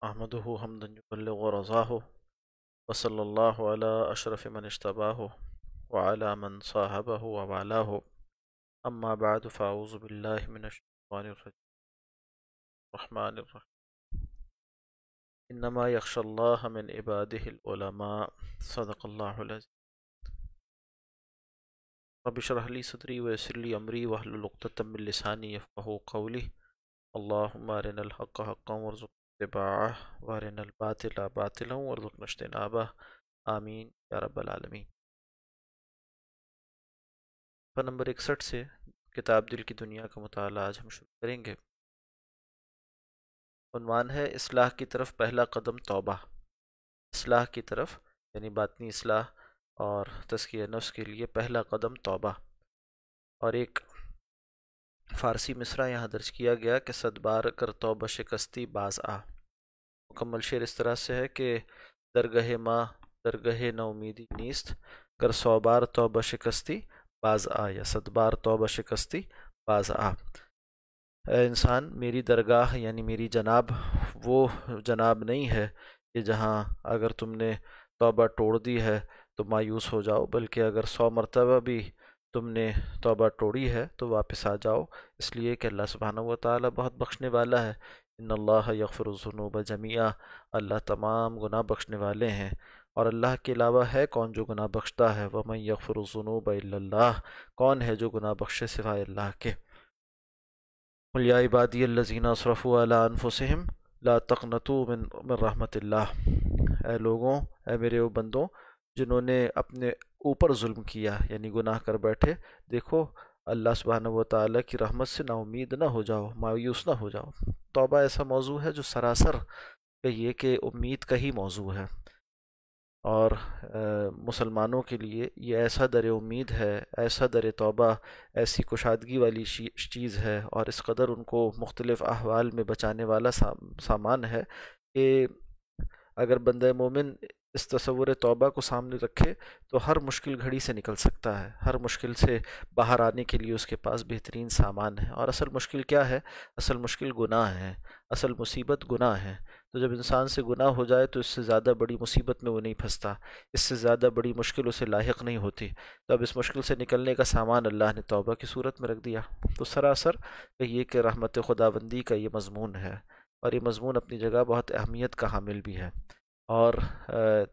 احمدہ حمدا یبلغ رضاہ وصلی اللہ علی اشرف من اجتباہ وعلی من صاحبہ ووالاہ اما بعد فاعوذ باللہ من الشیطان الرحمن الرحیم انما یخشی اللہ من عبادہ العلماء صدق اللہ العظیم رب اشرح لی صدری ویسر لی امری واحلل عقدۃ من لسانی یفقہوا قولی اللہم ارنا الحق حقا وارزقنا اتباعہ وارنا الباطل باطلا وارزقنا اجتنابہ آمین یا رب العالمین۔ صفحہ نمبر 61 سے کتاب دل کی دنیا کا مطالعہ آج ہم شروع کریں گے۔ عنوان ہے اصلاح کی طرف پہلا قدم توبہ۔ اصلاح کی طرف یعنی باطنی اصلاح اور تزکیہ نفس کے لیے پہلا قدم توبہ۔ اور ایک فارسی مصرع یہاں درج کیا گیا کہ صد بار کر توبہ شکستی باز آ۔ مکمل شعر اس طرح سے ہے کہ درگہ ماں درگہ نہ امیدی نیست کر سو بار توبہ شکستی باز آ، یا صد بار توبہ شکستی باز آ۔ اے انسان، میری درگاہ یعنی میری جناب وہ جناب نہیں ہے کہ جہاں اگر تم نے توبہ توڑ دی ہے تو مایوس ہو جاؤ، بلکہ اگر 100 مرتبہ بھی تم نے توبہ توڑی ہے تو واپس آ جاؤ، اس لیے کہ اللہ سبحانہ و تعالیٰ بہت بخشنے والا ہے۔ ان اللہ یغفر الذنوب جميعا، اللہ تمام گناہ بخشنے والے ہیں، اور اللہ کے علاوہ ہے کون جو گناہ بخشتا ہے؟ ومن یغفر الذنوب الا اللہ، کون ہے جو گناہ بخشے سوائے اللہ کے؟ قل یا عبادی الذین اسرفوا علی انفسہم لا تقنطوا من رحمت اللہ، اے لوگوں، اے میرے وہ بندوں جنہوں نے اپنے اوپر ظلم کیا یعنی گناہ کر بیٹھے، دیکھو اللہ سبحانہ و تعالیٰ کی رحمت سے نا امید نہ ہو جاؤ، مایوس نہ ہو جاؤ۔ توبہ ایسا موضوع ہے جو سراسر کہیے کہ امید کا ہی موضوع ہے، اور مسلمانوں کے لیے یہ ایسا در امید ہے، ایسا در توبہ، ایسی کشادگی والی چیز ہے، اور اس قدر ان کو مختلف احوال میں بچانے والا سامان ہے کہ اگر بندہ مومن اس تصور توبہ کو سامنے رکھے تو ہر مشکل گھڑی سے نکل سکتا ہے، ہر مشکل سے باہر آنے کے لیے اس کے پاس بہترین سامان ہے۔ اور اصل مشکل کیا ہے؟ اصل مشکل گناہ ہے، اصل مصیبت گناہ ہے۔ تو جب انسان سے گناہ ہو جائے تو اس سے زیادہ بڑی مصیبت میں وہ نہیں پھنستا، اس سے زیادہ بڑی مشکل اسے لاحق نہیں ہوتی۔ تو اب اس مشکل سے نکلنے کا سامان اللہ نے توبہ کی صورت میں رکھ دیا۔ تو سراسر یہ کہ رحمت خداوندی کا یہ مضمون ہے، اور یہ مضمون اپنی جگہ بہت اہمیت کا حامل بھی ہے، اور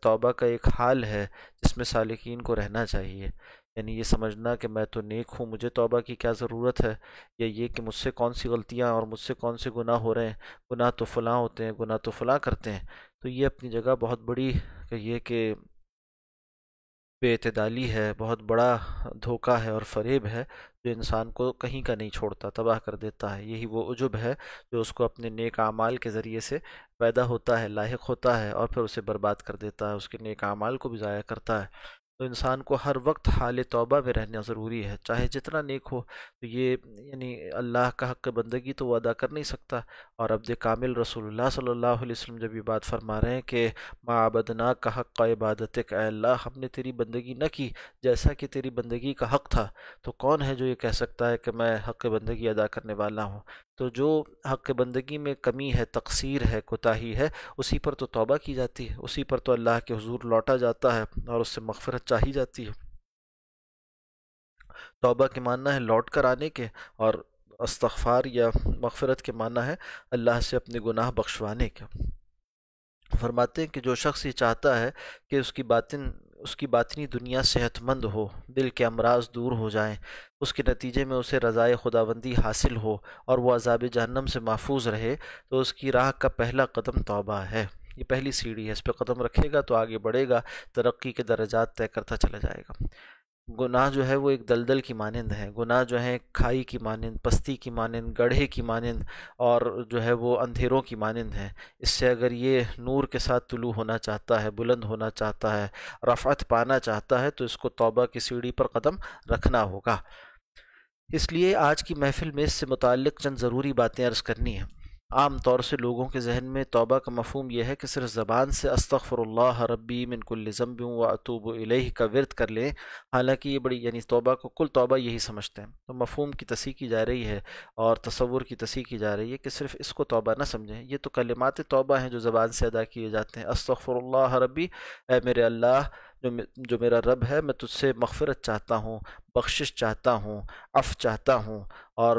توبہ کا ایک حال ہے جس میں سالکین کو رہنا چاہیے، یعنی یہ سمجھنا کہ میں تو نیک ہوں، مجھے توبہ کی کیا ضرورت ہے، یا یہ کہ مجھ سے کون سی غلطیاں اور مجھ سے کون سے گناہ ہو رہے ہیں، گناہ تو فلاں ہوتے ہیں، گناہ تو فلاں کرتے ہیں۔ تو یہ اپنی جگہ بہت بڑی یہ کہ بے اعتدالی ہے، بہت بڑا دھوکہ ہے اور فریب ہے جو انسان کو کہیں کا نہیں چھوڑتا، تباہ کر دیتا ہے۔ یہی وہ عجب ہے جو اس کو اپنے نیک اعمال کے ذریعے سے پیدا ہوتا ہے، لاحق ہوتا ہے، اور پھر اسے برباد کر دیتا ہے، اس کے نیک اعمال کو بھی ضائع کرتا ہے۔ تو انسان کو ہر وقت حال توبہ میں رہنا ضروری ہے، چاہے جتنا نیک ہو۔ تو یہ یعنی اللہ کا حق بندگی تو وہ ادا کر نہیں سکتا، اور عبد کامل رسول اللہ صلی اللہ علیہ وسلم جب یہ بات فرما رہے ہیں کہ ما عبدناک کا حق عبادتک، اے اللہ ہم نے تیری بندگی نہ کی جیسا کہ تیری بندگی کا حق تھا، تو کون ہے جو یہ کہہ سکتا ہے کہ میں حق بندگی ادا کرنے والا ہوں؟ تو جو حق بندگی میں کمی ہے، تقصیر ہے، کوتاہی ہے، اسی پر تو توبہ کی جاتی ہے، اسی پر تو اللہ کے حضور لوٹا جاتا ہے اور اس سے مغفرت چاہی جاتی ہے۔ توبہ کے معنی ہے لوٹ کر آنے کے، اور استغفار یا مغفرت کے معنی ہے اللہ سے اپنے گناہ بخشوانے کے۔ فرماتے ہیں کہ جو شخص یہ چاہتا ہے کہ اس کی باطنی دنیا صحت مند ہو، دل کے امراض دور ہو جائیں، اس کے نتیجے میں اسے رضائے خداوندی حاصل ہو اور وہ عذاب جہنم سے محفوظ رہے، تو اس کی راہ کا پہلا قدم توبہ ہے۔ یہ پہلی سیڑھی ہے، اس پہ قدم رکھے گا تو آگے بڑھے گا، ترقی کے درجات طے کرتا چلا جائے گا۔ گناہ جو ہے وہ ایک دلدل کی مانند ہے، گناہ جو ہے کھائی کی مانند، پستی کی مانند، گڑھے کی مانند، اور جو ہے وہ اندھیروں کی مانند ہے۔ اس سے اگر یہ نور کے ساتھ طلوع ہونا چاہتا ہے، بلند ہونا چاہتا ہے، رفعت پانا چاہتا ہے، تو اس کو توبہ کی سیڑھی پر قدم رکھنا ہوگا۔ اس لیے آج کی محفل میں اس سے متعلق چند ضروری باتیں عرض کرنی ہیں۔ عام طور سے لوگوں کے ذہن میں توبہ کا مفہوم یہ ہے کہ صرف زبان سے استغفر اللہ ربی من کل ذنب و اتوب الیہ کا ورد کر لیں، حالانکہ یہ بڑی یعنی توبہ کو کل توبہ یہی سمجھتے ہیں۔ تو مفہوم کی تصحیح کی جا رہی ہے اور تصور کی تصحیح کی جا رہی ہے کہ صرف اس کو توبہ نہ سمجھیں، یہ تو کلمات توبہ ہیں جو زبان سے ادا کیے جاتے ہیں۔ استغفر اللہ ربی، اے میرے اللہ جو میرا رب ہے، میں تجھ سے مغفرت چاہتا ہوں، بخشش چاہتا ہوں، عفو چاہتا ہوں، اور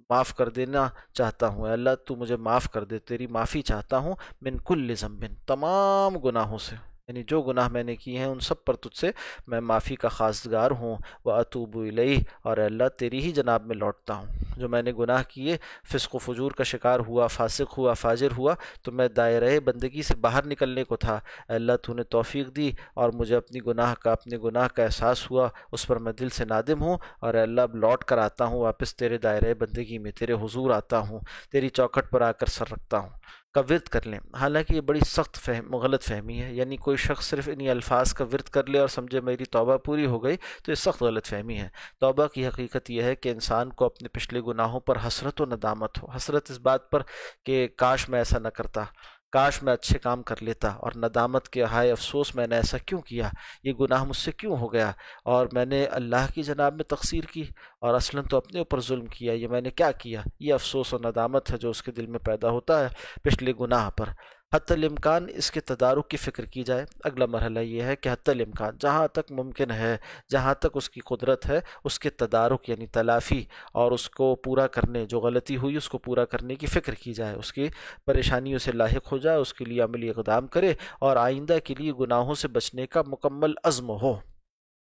معاف کر دینا چاہتا ہوں۔ اے اللہ تو مجھے معاف کر دے، تیری معافی چاہتا ہوں، من کل ذنب، تمام گناہوں سے، یعنی جو گناہ میں نے کیے ہیں ان سب پر تجھ سے میں معافی کا خواستگار ہوں۔ وَأَتُوبُ الیہ، اور اے اللہ تیری ہی جناب میں لوٹتا ہوں۔ جو میں نے گناہ کیے، فسق و فجور کا شکار ہوا، فاسق ہوا، فاجر ہوا، تو میں دائرۂ بندگی سے باہر نکلنے کو تھا، اے اللہ تو نے توفیق دی اور مجھے اپنے گناہ کا احساس ہوا، اس پر میں دل سے نادم ہوں، اور اے اللہ اب لوٹ کر آتا ہوں واپس تیرے دائرۂ بندگی میں، تیرے حضور آتا ہوں، تیری چوکھٹ پر آ کر سر رکھتا ہوں کا ورد کر لیں۔ حالانکہ یہ بڑی سخت غلط فہمی ہے، یعنی کوئی شخص صرف انہی الفاظ کا ورد کر لے اور سمجھے میری توبہ پوری ہو گئی، تو یہ سخت غلط فہمی ہے۔ توبہ کی حقیقت یہ ہے کہ انسان کو اپنے پچھلے گناہوں پر حسرت و ندامت ہو، حسرت اس بات پر کہ کاش میں ایسا نہ کرتا، کاش میں اچھے کام کر لیتا، اور ندامت کے ہائے افسوس میں نے ایسا کیوں کیا، یہ گناہ مجھ سے کیوں ہو گیا، اور میں نے اللہ کی جناب میں تقصیر کی اور اصلاً تو اپنے اوپر ظلم کیا، یہ میں نے کیا کیا، یہ افسوس و ندامت ہے جو اس کے دل میں پیدا ہوتا ہے پچھلے گناہ پر۔ حتی الامکان اس کے تدارک کی فکر کی جائے۔ اگلا مرحلہ یہ ہے کہ حتی الامکان جہاں تک ممکن ہے، جہاں تک اس کی قدرت ہے، اس کے تدارک یعنی تلافی اور اس کو پورا کرنے، جو غلطی ہوئی اس کو پورا کرنے کی فکر کی جائے، اس کی پریشانیوں سے لاحق ہو جائے، اس کے لیے عملی اقدام کرے، اور آئندہ کے لیے گناہوں سے بچنے کا مکمل عزم ہو،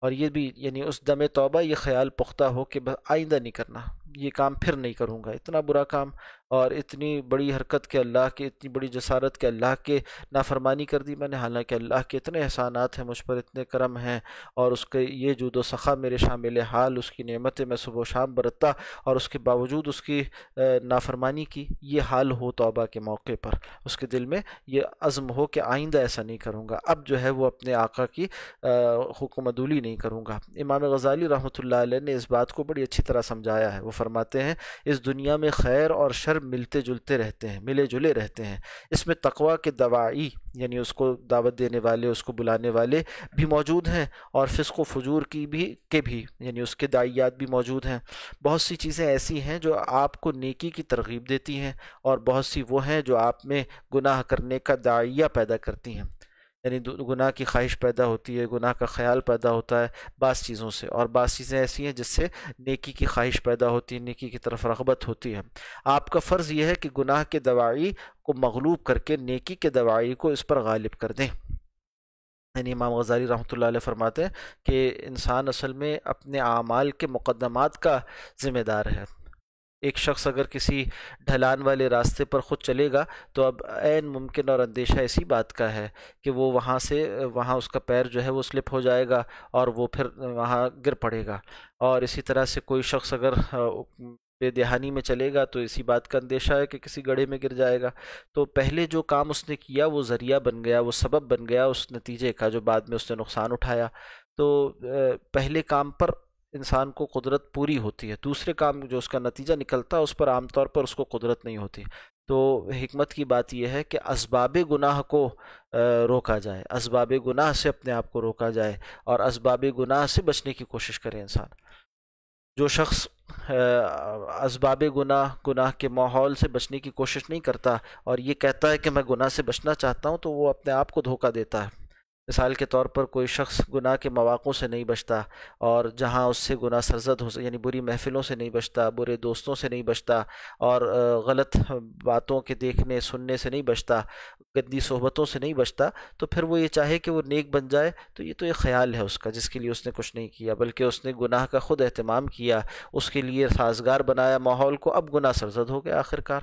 اور یہ بھی یعنی اس دم توبہ یہ خیال پختہ ہو کہ بس آئندہ نہیں کرنا، یہ کام پھر نہیں کروں گا، اتنا برا کام اور اتنی بڑی حرکت کہ اللہ کے، اتنی بڑی جسارت کہ اللہ کے نافرمانی کر دی میں نے، حالانکہ اللہ کے اتنے احسانات ہیں مجھ پر، اتنے کرم ہیں، اور اس کے یہ جود و سخا میرے شامل حال، اس کی نعمتیں میں صبح و شام برتتا، اور اس کے باوجود اس کی نافرمانی کی، یہ حال ہو توبہ کے موقع پر، اس کے دل میں یہ عزم ہو کہ آئندہ ایسا نہیں کروں گا، اب جو ہے وہ اپنے آقا کی حکم عدولی نہیں کروں گا۔ امام غزالی رحمۃ اللہ علیہ نے اس بات کو بڑی اچھی طرح سمجھایا ہے۔ وہ فرماتے ہیں اس دنیا میں خیر اور شر ملتے جلتے رہتے ہیں، ملے جلے رہتے ہیں، اس میں تقویٰ کے دواعی یعنی اس کو دعوت دینے والے، اس کو بلانے والے بھی موجود ہیں، اور فسق و فجور کی بھی یعنی اس کے داعیات بھی موجود ہیں۔ بہت سی چیزیں ایسی ہیں جو آپ کو نیکی کی ترغیب دیتی ہیں، اور بہت سی وہ ہیں جو آپ میں گناہ کرنے کا داعیہ پیدا کرتی ہیں، یعنی گناہ کی خواہش پیدا ہوتی ہے، گناہ کا خیال پیدا ہوتا ہے بعض چیزوں سے، اور بعض چیزیں ایسی ہیں جس سے نیکی کی خواہش پیدا ہوتی ہے، نیکی کی طرف رغبت ہوتی ہے۔ آپ کا فرض یہ ہے کہ گناہ کے دواعی کو مغلوب کر کے نیکی کے دواعی کو اس پر غالب کر دیں۔ یعنی امام غزالی رحمۃ اللہ علیہ فرماتے ہیں کہ انسان اصل میں اپنے اعمال کے مقدمات کا ذمہ دار ہے۔ ایک شخص اگر کسی ڈھلان والے راستے پر خود چلے گا تو اب عین ممکن اور اندیشہ اسی بات کا ہے کہ وہ وہاں اس کا پیر جو ہے وہ سلپ ہو جائے گا اور وہ پھر وہاں گر پڑے گا، اور اسی طرح سے کوئی شخص اگر بے دہانی میں چلے گا تو اسی بات کا اندیشہ ہے کہ کسی گڑھے میں گر جائے گا۔ تو پہلے جو کام اس نے کیا وہ ذریعہ بن گیا، وہ سبب بن گیا اس نتیجے کا جو بعد میں اس نے نقصان اٹھایا۔ تو پہلے کام پر انسان کو قدرت پوری ہوتی ہے، دوسرے کام جو اس کا نتیجہ نکلتا ہے اس پر عام طور پر اس کو قدرت نہیں ہوتی۔ تو حکمت کی بات یہ ہے کہ اسباب گناہ کو روکا جائے، اسباب گناہ سے اپنے آپ کو روکا جائے، اور اسباب گناہ سے بچنے کی کوشش کرے انسان۔ جو شخص اسباب گناہ کے ماحول سے بچنے کی کوشش نہیں کرتا اور یہ کہتا ہے کہ میں گناہ سے بچنا چاہتا ہوں، تو وہ اپنے آپ کو دھوکہ دیتا ہے۔ مثال کے طور پر کوئی شخص گناہ کے مواقعوں سے نہیں بچتا، اور جہاں اس سے گناہ سرزد ہو یعنی بری محفلوں سے نہیں بچتا، برے دوستوں سے نہیں بچتا، اور غلط باتوں کے دیکھنے سننے سے نہیں بچتا، گندی صحبتوں سے نہیں بچتا، تو پھر وہ یہ چاہے کہ وہ نیک بن جائے تو یہ تو ایک خیال ہے اس کا، جس کے لیے اس نے کچھ نہیں کیا، بلکہ اس نے گناہ کا خود اہتمام کیا، اس کے لیے سازگار بنایا ماحول کو، اب گناہ سرزد ہو گیا آخرکار۔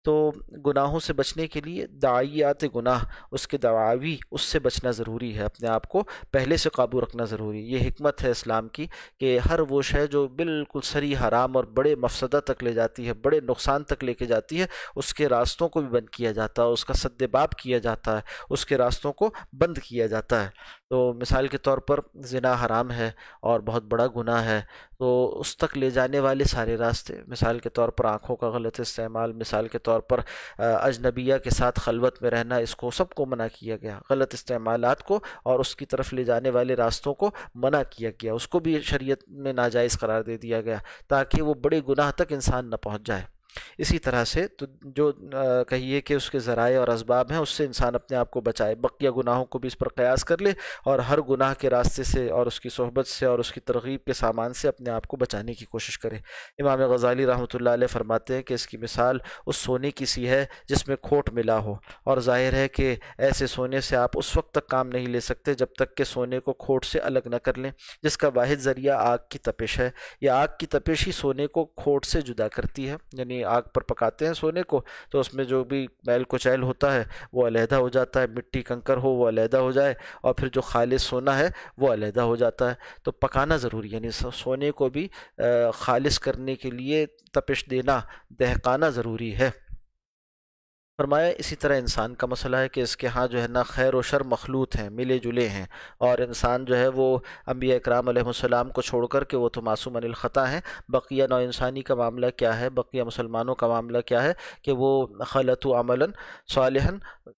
تو گناہوں سے بچنے کے لیے داعیات گناہ، اس کے دعاوی، اس سے بچنا ضروری ہے، اپنے آپ کو پہلے سے قابو رکھنا ضروری ہے۔ یہ حکمت ہے اسلام کی کہ ہر وہ شے جو بالکل صریح حرام اور بڑے مفسدہ تک لے جاتی ہے، بڑے نقصان تک لے کے جاتی ہے، اس کے راستوں کو بھی بند کیا جاتا ہے، اس کا سد باب کیا جاتا ہے، اس کے راستوں کو بند کیا جاتا ہے۔ تو مثال کے طور پر زنا حرام ہے اور بہت بڑا گناہ ہے، تو اس تک لے جانے والے سارے راستے، مثال کے طور پر آنکھوں کا غلط استعمال، مثال کے طور پر اجنبیہ کے ساتھ خلوت میں رہنا، اس کو سب کو منع کیا گیا، غلط استعمالات کو اور اس کی طرف لے جانے والے راستوں کو منع کیا گیا، اس کو بھی شریعت میں ناجائز قرار دے دیا گیا تاکہ وہ بڑے گناہ تک انسان نہ پہنچ جائے۔ اسی طرح سے تو جو کہیے کہ اس کے ذرائع اور اسباب ہیں، اس سے انسان اپنے آپ کو بچائے، بقیہ گناہوں کو بھی اس پر قیاس کر لے اور ہر گناہ کے راستے سے اور اس کی صحبت سے اور اس کی ترغیب کے سامان سے اپنے آپ کو بچانے کی کوشش کرے۔ امام غزالی رحمۃ اللہ علیہ فرماتے ہیں کہ اس کی مثال اس سونے کی سی ہے جس میں کھوٹ ملا ہو، اور ظاہر ہے کہ ایسے سونے سے آپ اس وقت تک کام نہیں لے سکتے جب تک کہ سونے کو کھوٹ سے الگ نہ کر لیں، جس کا واحد ذریعہ آگ کی تپش ہے۔ یہ آگ کی تپش ہی سونے کو کھوٹ سے جدا کرتی ہے، یعنی آگ پر پکاتے ہیں سونے کو تو اس میں جو بھی میل کچیل ہوتا ہے وہ علیحدہ ہو جاتا ہے، مٹی کنکر ہو وہ علیحدہ ہو جائے، اور پھر جو خالص سونا ہے وہ علیحدہ ہو جاتا ہے۔ تو پکانا ضروری ہے، یعنی سونے کو بھی خالص کرنے کے لیے تپش دینا، دہقانا ضروری ہے۔ فرمایا اسی طرح انسان کا مسئلہ ہے کہ اس کے ہاں جو ہے نا خیر و شر مخلوط ہیں، ملے جلے ہیں، اور انسان جو ہے وہ انبیاء اکرام علیہ السلام کو چھوڑ کر کے وہ تو معصوم عن الخطا ہیں۔ بقیہ نوع انسانی کا معاملہ کیا ہے، بقیہ مسلمانوں کا معاملہ کیا ہے کہ وہ خلطوا عملا صالحا،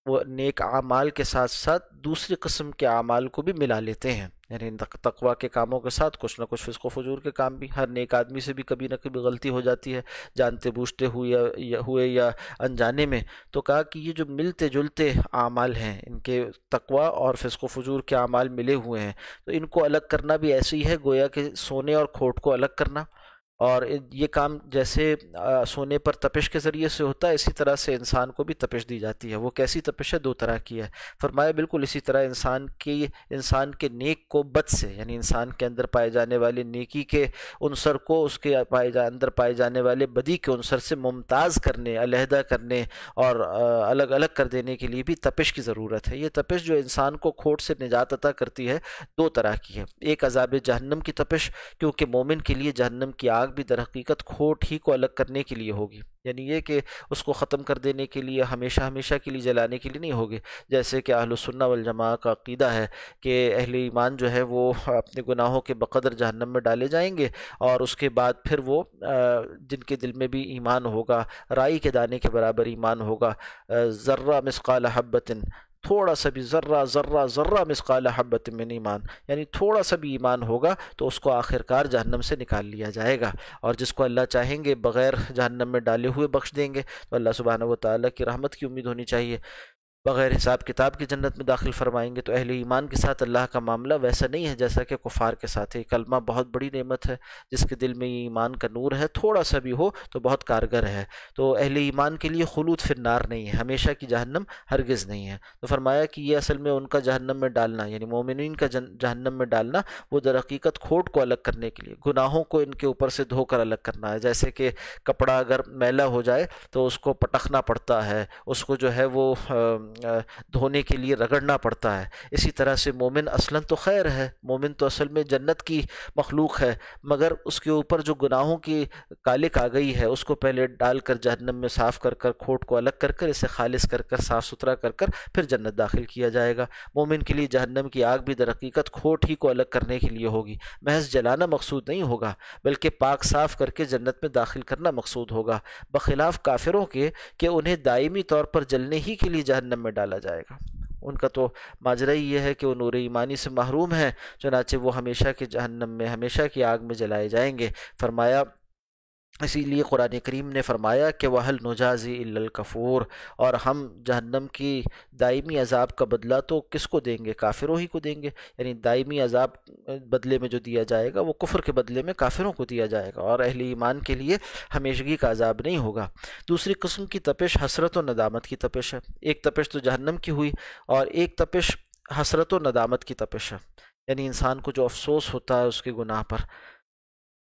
وہ نیک اعمال کے ساتھ ساتھ دوسری قسم کے اعمال کو بھی ملا لیتے ہیں، یعنی تقوی کے کاموں کے ساتھ کچھ نہ کچھ فسق و فجور کے کام بھی۔ ہر نیک آدمی سے بھی کبھی نہ کبھی غلطی ہو جاتی ہے، جانتے بوجھتے ہوئے یا انجانے میں۔ تو کہا کہ یہ جو ملتے جلتے اعمال ہیں، ان کے تقوی اور فسق و فجور کے اعمال ملے ہوئے ہیں، تو ان کو الگ کرنا بھی ایسے ہی ہے گویا کہ سونے اور کھوٹ کو الگ کرنا۔ اور یہ کام جیسے سونے پر تپش کے ذریعے سے ہوتا ہے، اسی طرح سے انسان کو بھی تپش دی جاتی ہے۔ وہ کیسی تپش ہے؟ دو طرح کی ہے۔ فرمایا بالکل اسی طرح انسان کے نیک کو بد سے، یعنی انسان کے اندر پائے جانے والے نیکی کے عنصر کو اس کے اندر پائے جانے والے بدی کے عنصر سے ممتاز کرنے، علیحدہ کرنے اور الگ الگ کر دینے کے لیے بھی تپش کی ضرورت ہے۔ یہ تپش جو انسان کو کھوٹ سے نجات عطا کرتی ہے، دو طرح کی ہے۔ ایک عذاب جہنم کی تپش، کیونکہ مومن کے لیے جہنم کی آگ بھی در حقیقت کھوٹ ہی کو الگ کرنے کے لیے ہوگی، یعنی یہ کہ اس کو ختم کر دینے کے لیے، ہمیشہ ہمیشہ کے لیے جلانے کے لیے نہیں ہوگی، جیسے کہ اہل السنہ والجماعہ کا عقیدہ ہے کہ اہل ایمان جو ہے وہ اپنے گناہوں کے بقدر جہنم میں ڈالے جائیں گے، اور اس کے بعد پھر وہ جن کے دل میں بھی ایمان ہوگا، رائی کے دانے کے برابر ایمان ہوگا، ذرہ مثقال حبۃ، تھوڑا سا بھی ذرہ مثقال حبۃ من ایمان، یعنی تھوڑا سا بھی ایمان ہوگا تو اس کو آخرکار جہنم سے نکال لیا جائے گا، اور جس کو اللہ چاہیں گے بغیر جہنم میں ڈالے ہوئے بخش دیں گے۔ تو اللہ سبحانہ و تعالیٰ کی رحمت کی امید ہونی چاہیے، بغیر حساب کتاب کی جنت میں داخل فرمائیں گے۔ تو اہل ایمان کے ساتھ اللہ کا معاملہ ویسا نہیں ہے جیسا کہ کفار کے ساتھ ہے۔ کلمہ بہت بڑی نعمت ہے، جس کے دل میں یہ ایمان کا نور ہے، تھوڑا سا بھی ہو تو بہت کارگر ہے۔ تو اہل ایمان کے لیے خلود فی النار نہیں ہے، ہمیشہ کی جہنم ہرگز نہیں ہے۔ تو فرمایا کہ یہ اصل میں ان کا جہنم میں ڈالنا، یعنی مومنین کا جہنم میں ڈالنا، وہ در حقیقت کھوٹ کو الگ کرنے کے لیے، گناہوں کو ان کے اوپر سے دھو کر الگ کرنا ہے۔ جیسے کہ کپڑا اگر میلا ہو جائے تو اس کو پٹخنا پڑتا ہے، اس کو جو ہے وہ دھونے کے لیے رگڑنا پڑتا ہے۔ اسی طرح سے مومن اصلاً تو خیر ہے، مومن تو اصل میں جنت کی مخلوق ہے، مگر اس کے اوپر جو گناہوں کی کالک آ گئی ہے، اس کو پہلے ڈال کر جہنم میں صاف کر کر، کھوٹ کو الگ کر کر، اسے خالص کر کر، صاف ستھرا کر کر پھر جنت داخل کیا جائے گا۔ مومن کے لیے جہنم کی آگ بھی در حقیقت کھوٹ ہی کو الگ کرنے کے لیے ہوگی، محض جلانا مقصود نہیں ہوگا، بلکہ پاک صاف کر کے جنت میں داخل کرنا مقصود ہوگا، بخلاف کافروں کے کہ انہیں دائمی طور پر جلنے ہی کے لیے جہنم میں ڈالا جائے گا۔ ان کا تو ماجرا ہی یہ ہے کہ وہ نور ایمانی سے محروم ہیں، چنانچہ وہ ہمیشہ کے جہنم میں، ہمیشہ کی آگ میں جلائے جائیں گے۔ فرمایا اسی لیے قرآن کریم نے فرمایا کہ وَهَلْ نُجَازِي إِلَّا الْكَفُورَ، اور ہم جہنم کی دائمی عذاب کا بدلہ تو کس کو دیں گے؟ کافروں ہی کو دیں گے، یعنی دائمی عذاب بدلے میں جو دیا جائے گا وہ کفر کے بدلے میں کافروں کو دیا جائے گا، اور اہل ایمان کے لیے ہمیشگی کا عذاب نہیں ہوگا۔ دوسری قسم کی تپش حسرت و ندامت کی تپش ہے۔ ایک تپش تو جہنم کی ہوئی، اور ایک تپش حسرت و ندامت کی تپش ہے، یعنی انسان کو جو افسوس ہوتا ہے اس کے گناہ پر۔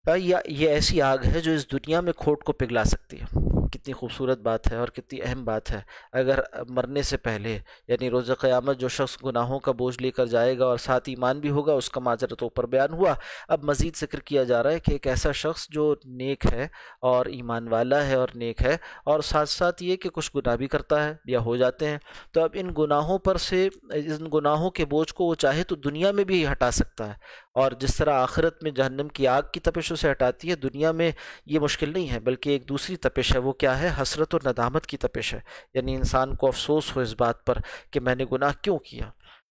یہ ایسی آگ ہے جو اس دنیا میں کھوٹ کو پگھلا سکتی ہے، کتنی خوبصورت بات ہے اور کتنی اہم بات ہے۔ اگر مرنے سے پہلے یعنی روز قیامت جو شخص گناہوں کا بوجھ لے کر جائے گا اور ساتھ ایمان بھی ہوگا، اس کا معذرت تو اوپر بیان ہوا، اب مزید ذکر کیا جا رہا ہے کہ ایک ایسا شخص جو نیک ہے اور ایمان والا ہے اور نیک ہے، اور ساتھ ساتھ یہ کہ کچھ گناہ بھی کرتا ہے یا ہو جاتے ہیں، تو اب ان گناہوں پر سے ان گناہوں کے بوجھ کو وہ چاہے تو دنیا میں بھی ہٹا سکتا ہے، اور جس طرح آخرت میں جہنم کی آگ کی تپش اسے ہٹاتی ہے، دنیا میں یہ مشکل نہیں ہے، بلکہ ایک دوسری تپش ہے۔ وہ کیا ہے؟ حسرت و ندامت کی تپش ہے، یعنی انسان کو افسوس ہو اس بات پر کہ میں نے گناہ کیوں کیا۔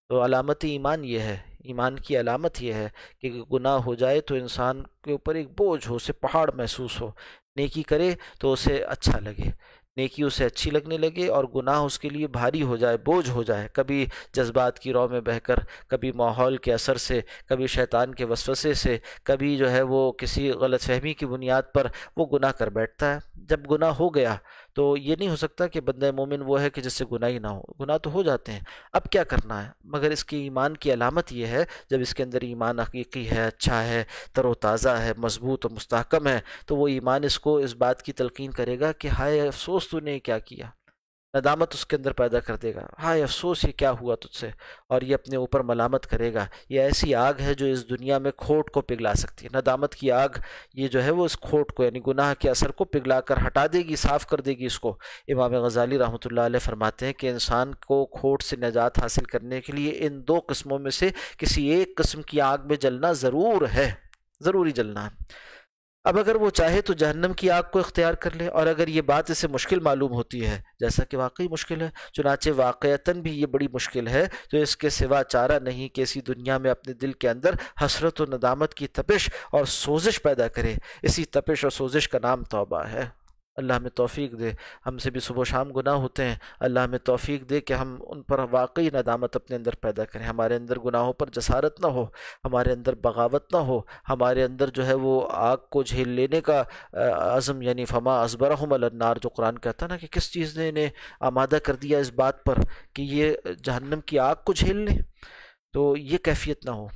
تو علامت ایمان یہ ہے، ایمان کی علامت یہ ہے کہ گناہ ہو جائے تو انسان کے اوپر ایک بوجھ ہو، اسے پہاڑ محسوس ہو، نیکی کرے تو اسے اچھا لگے، نیکی اسے اچھی لگنے لگے، اور گناہ اس کے لیے بھاری ہو جائے، بوجھ ہو جائے، کبھی جذبات کی رو میں بہہ کر، کبھی ماحول کے اثر سے، کبھی شیطان کے وسوسے سے، کبھی جو ہے وہ کسی غلط فہمی کی بنیاد پر وہ گناہ کر بیٹھتا ہے۔ جب گناہ ہو گیا تو یہ نہیں ہو سکتا کہ بندہ مومن وہ ہے کہ جس سے گناہ ہی نہ ہو، گناہ تو ہو جاتے ہیں، اب کیا کرنا ہے؟ مگر اس کی ایمان کی علامت یہ ہے، جب اس کے اندر ایمان حقیقی ہے، اچھا ہے، تر و تازہ ہے، مضبوط و مستحکم ہے، تو وہ ایمان اس کو اس بات کی تلقین کرے گا کہ ہائے افسوس تو نے کیا کیا، ندامت اس کے اندر پیدا کر دے گا، ہائے افسوس یہ کیا ہوا تجھ سے، اور یہ اپنے اوپر ملامت کرے گا۔ یہ ایسی آگ ہے جو اس دنیا میں کھوٹ کو پگھلا سکتی ہے، ندامت کی آگ یہ جو ہے وہ اس کھوٹ کو یعنی گناہ کے اثر کو پگھلا کر ہٹا دے گی، صاف کر دے گی اس کو۔ امام غزالی رحمۃ اللہ علیہ فرماتے ہیں کہ انسان کو کھوٹ سے نجات حاصل کرنے کے لیے ان دو قسموں میں سے کسی ایک قسم کی آگ میں جلنا ضرور ہے، ضروری جلنا ہے۔ اب اگر وہ چاہے تو جہنم کی آگ کو اختیار کر لے، اور اگر یہ بات اسے مشکل معلوم ہوتی ہے، جیسا کہ واقعی مشکل ہے، چنانچہ واقعتاً بھی یہ بڑی مشکل ہے، تو اس کے سوا چارہ نہیں کہ اسی دنیا میں اپنے دل کے اندر حسرت و ندامت کی تپش اور سوزش پیدا کرے۔ اسی تپش اور سوزش کا نام توبہ ہے۔ اللہ ہمیں توفیق دے، ہم سے بھی صبح و شام گناہ ہوتے ہیں، اللہ ہمیں توفیق دے کہ ہم ان پر واقعی ندامت اپنے اندر پیدا کریں، ہمارے اندر گناہوں پر جسارت نہ ہو، ہمارے اندر بغاوت نہ ہو، ہمارے اندر جو ہے وہ آگ کو جھیل لینے کا عزم، یعنی فما اصبرہم علی النار، جو قرآن کہتا ہے نا کہ کس چیز نے انہیں آمادہ کر دیا اس بات پر کہ یہ جہنم کی آگ کو جھیل لیں، تو یہ کیفیت نہ ہو،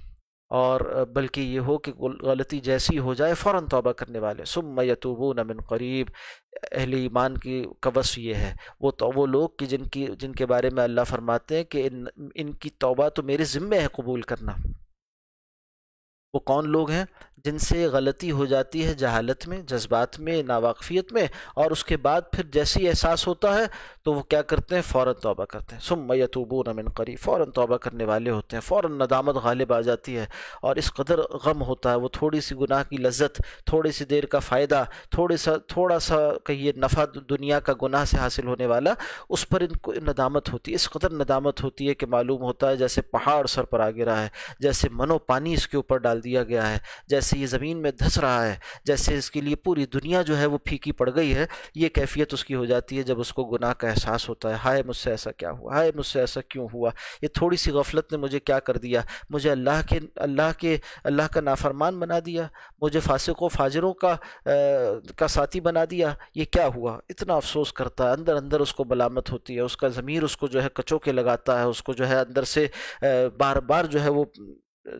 اور بلکہ یہ ہو کہ غلطی جیسی ہو جائے فوراً توبہ کرنے والے، ثم یتوبون من قریب۔ اہل ایمان کی کا وصف یہ ہے، وہ لوگ کہ جن کے بارے میں اللہ فرماتے ہیں کہ ان کی توبہ تو میرے ذمے ہے قبول کرنا۔ وہ کون لوگ ہیں؟ جن سے غلطی ہو جاتی ہے جہالت میں، جذبات میں، ناواقفیت میں، اور اس کے بعد پھر جیسی احساس ہوتا ہے تو وہ کیا کرتے ہیں؟ فوراً توبہ کرتے ہیں۔ ثم یتوبون من قریب، فوراً توبہ کرنے والے ہوتے ہیں، فوراً ندامت غالب آ جاتی ہے، اور اس قدر غم ہوتا ہے، وہ تھوڑی سی گناہ کی لذت، تھوڑی سی دیر کا فائدہ، تھوڑا سا کہیے نفع دنیا کا گناہ سے حاصل ہونے والا، اس پر ان کو ندامت ہوتی ہے، اس قدر ندامت ہوتی ہے کہ معلوم ہوتا ہے جیسے پہاڑ سر پر آ گرا ہے، جیسے منو پانی اس کے اوپر ڈال دیا گیا ہے، جیسے یہ زمین میں دھس رہا ہے، جیسے اس کے لیے پوری دنیا جو ہے وہ پھیکی پڑ گئی ہے۔ یہ کیفیت اس کی ہو جاتی ہے جب اس کو گناہ کا احساس ہوتا ہے، ہائے مجھ سے ایسا کیا ہوا، ہائے مجھ سے ایسا کیوں ہوا، یہ تھوڑی سی غفلت نے مجھے کیا کر دیا، مجھے اللہ کا نافرمان بنا دیا، مجھے فاسق و فاجروں کا ساتھی بنا دیا، یہ کیا ہوا، اتنا افسوس کرتا ہے، اندر اندر اس کو ملامت ہوتی ہے، اس کا ضمیر اس کو جو ہے کچو کے لگاتا ہے، اس کو جو ہے اندر سے بار بار جو ہے وہ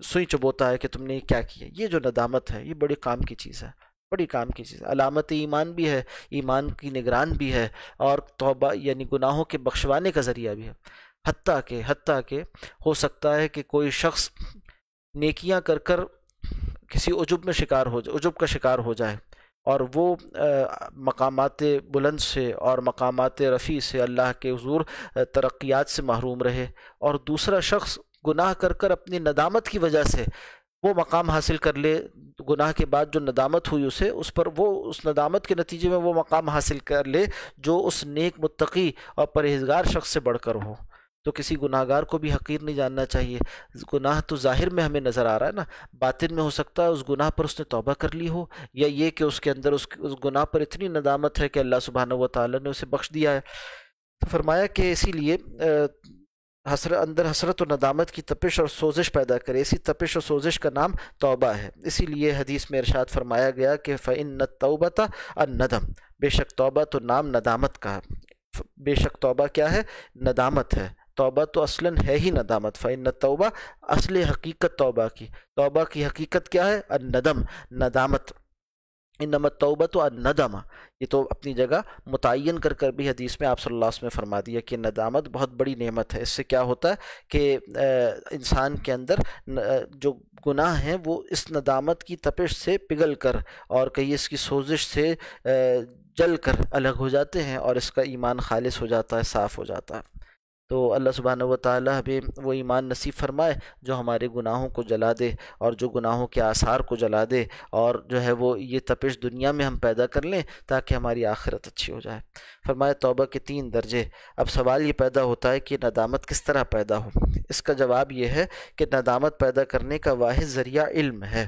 سوئی چبوتا ہے کہ تم نے یہ کیا کیا۔ یہ جو ندامت ہے یہ بڑی کام کی چیز ہے، بڑی کام کی چیز ہے، علامت ایمان بھی ہے، ایمان کی نگران بھی ہے، اور توبہ یعنی گناہوں کے بخشوانے کا ذریعہ بھی ہے۔ حتیٰ کہ ہو سکتا ہے کہ کوئی شخص نیکیاں کر کر کسی عجب کا شکار ہو جائے، اور وہ مقامات بلند سے اور مقامات رفیع سے اللہ کے حضور ترقیات سے محروم رہے، اور دوسرا شخص گناہ کر کر اپنی ندامت کی وجہ سے وہ مقام حاصل کر لے، گناہ کے بعد جو ندامت ہوئی اسے، اس ندامت کے نتیجے میں وہ مقام حاصل کر لے جو اس نیک متقی اور پرہیزگار شخص سے بڑھ کر ہو۔ تو کسی گناہ گار کو بھی حقیر نہیں جاننا چاہیے۔ گناہ تو ظاہر میں ہمیں نظر آ رہا ہے نا، باطن میں ہو سکتا ہے اس گناہ پر اس نے توبہ کر لی ہو، یا یہ کہ اس کے اندر اس گناہ پر اتنی ندامت ہے کہ اللہ سبحانہ و تعالیٰ نے اسے بخش دیا ہے۔ تو فرمایا کہ اسی لیے اندر حسرت و ندامت کی تپش اور سوزش پیدا کرے، اسی تپش اور سوزش کا نام توبہ ہے۔ اسی لیے حدیث میں ارشاد فرمایا گیا کہ فَإِنَّ التَّوْبَةَ النَّدَمُ، بے شک توبہ تو نام ندامت کا ہے، بے شک توبہ کیا ہے؟ ندامت ہے، توبہ تو اصلاً ہے ہی ندامت۔ فَإِنَّ التَّوْبَةَ، اصل حقیقت توبہ کی حقیقت کیا ہے؟ الندم، ندامت۔ انما التوبۃ الندم، یہ تو اپنی جگہ متعین کر کر بھی حدیث میں آپ صلی اللہ علیہ وسلم نے فرما دیا کہ ندامت بہت بڑی نعمت ہے۔ اس سے کیا ہوتا ہے کہ انسان کے اندر جو گناہ ہیں وہ اس ندامت کی تپش سے پگھل کر اور کہیں اس کی سوزش سے جل کر الگ ہو جاتے ہیں، اور اس کا ایمان خالص ہو جاتا ہے، صاف ہو جاتا ہے۔ تو اللہ سبحانہ و تعالیٰ ہمیں وہ ایمان نصیب فرمائے جو ہمارے گناہوں کو جلا دے، اور جو گناہوں کے آثار کو جلا دے، اور جو ہے وہ یہ تپش دنیا میں ہم پیدا کر لیں تاکہ ہماری آخرت اچھی ہو جائے۔ فرمایا توبہ کے 3 درجے۔ اب سوال یہ پیدا ہوتا ہے کہ ندامت کس طرح پیدا ہو؟ اس کا جواب یہ ہے کہ ندامت پیدا کرنے کا واحد ذریعہ علم ہے۔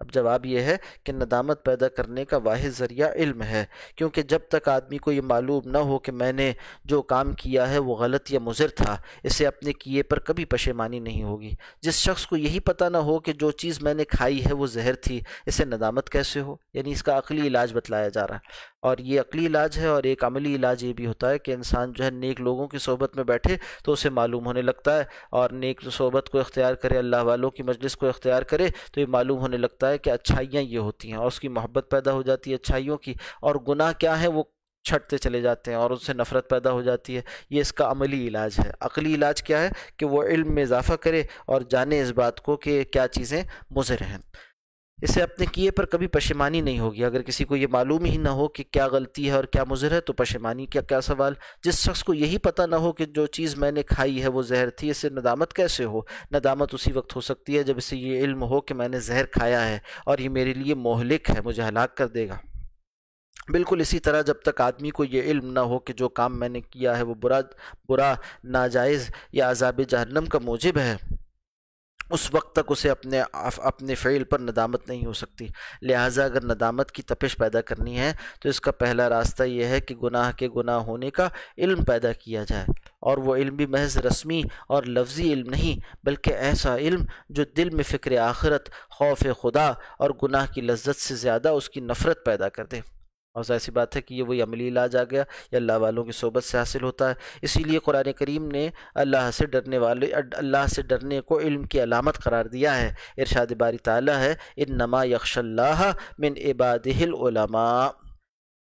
اب جواب یہ ہے کہ ندامت پیدا کرنے کا واحد ذریعہ علم ہے، کیونکہ جب تک آدمی کو یہ معلوم نہ ہو کہ میں نے جو کام کیا ہے وہ غلط یا مضر تھا، اسے اپنے کیے پر کبھی پشیمانی نہیں ہوگی۔ جس شخص کو یہی پتہ نہ ہو کہ جو چیز میں نے کھائی ہے وہ زہر تھی، اسے ندامت کیسے ہو؟ یعنی اس کا عقلی علاج بتلایا جا رہا ہے، اور یہ عقلی علاج ہے۔ اور ایک عملی علاج یہ بھی ہوتا ہے کہ انسان جو ہے نیک لوگوں کی صحبت میں بیٹھے تو اسے معلوم ہونے لگتا ہے، اور نیک صحبت کو اختیار کرے، اللہ والوں کی مجلس کو اختیار کرے تو یہ معلوم ہونے لگتا ہے کہ اچھائیاں یہ ہوتی ہیں، اور اس کی محبت پیدا ہو جاتی ہے اچھائیوں کی، اور گناہ کیا ہے وہ چھٹتے چلے جاتے ہیں اور اس سے نفرت پیدا ہو جاتی ہے۔ یہ اس کا عملی علاج ہے۔ عقلی علاج کیا ہے کہ وہ علم میں اضافہ کرے اور جانے اس بات کو کہ کیا چیزیں مضر ہیں، اسے اپنے کیے پر کبھی پشیمانی نہیں ہوگی۔ اگر کسی کو یہ معلوم ہی نہ ہو کہ کیا غلطی ہے اور کیا مضر ہے تو پشیمانی کیا سوال۔ جس شخص کو یہی پتہ نہ ہو کہ جو چیز میں نے کھائی ہے وہ زہر تھی، اسے ندامت کیسے ہو؟ ندامت اسی وقت ہو سکتی ہے جب اسے یہ علم ہو کہ میں نے زہر کھایا ہے اور یہ میرے لیے مہلک ہے، مجھے ہلاک کر دے گا۔ بالکل اسی طرح جب تک آدمی کو یہ علم نہ ہو کہ جو کام میں نے کیا ہے وہ برا، ناجائز یا عذاب جہنم کا موجب ہے، اس وقت تک اسے اپنے فعل پر ندامت نہیں ہو سکتی۔ لہٰذا اگر ندامت کی تپش پیدا کرنی ہے تو اس کا پہلا راستہ یہ ہے کہ گناہ کے گناہ ہونے کا علم پیدا کیا جائے، اور وہ علم بھی محض رسمی اور لفظی علم نہیں، بلکہ ایسا علم جو دل میں فکر آخرت، خوف خدا اور گناہ کی لذت سے زیادہ اس کی نفرت پیدا کر دے۔ اور ظاہر سی بات ہے کہ یہ وہی عملی علاج آ گیا، یہ اللہ والوں کی صحبت سے حاصل ہوتا ہے۔ اسی لیے قرآن کریم نے اللہ سے ڈرنے کو علم کی علامت قرار دیا ہے۔ ارشاد باری تعالیٰ ہے انما یخشی اللہ من عبادہ العلماء۔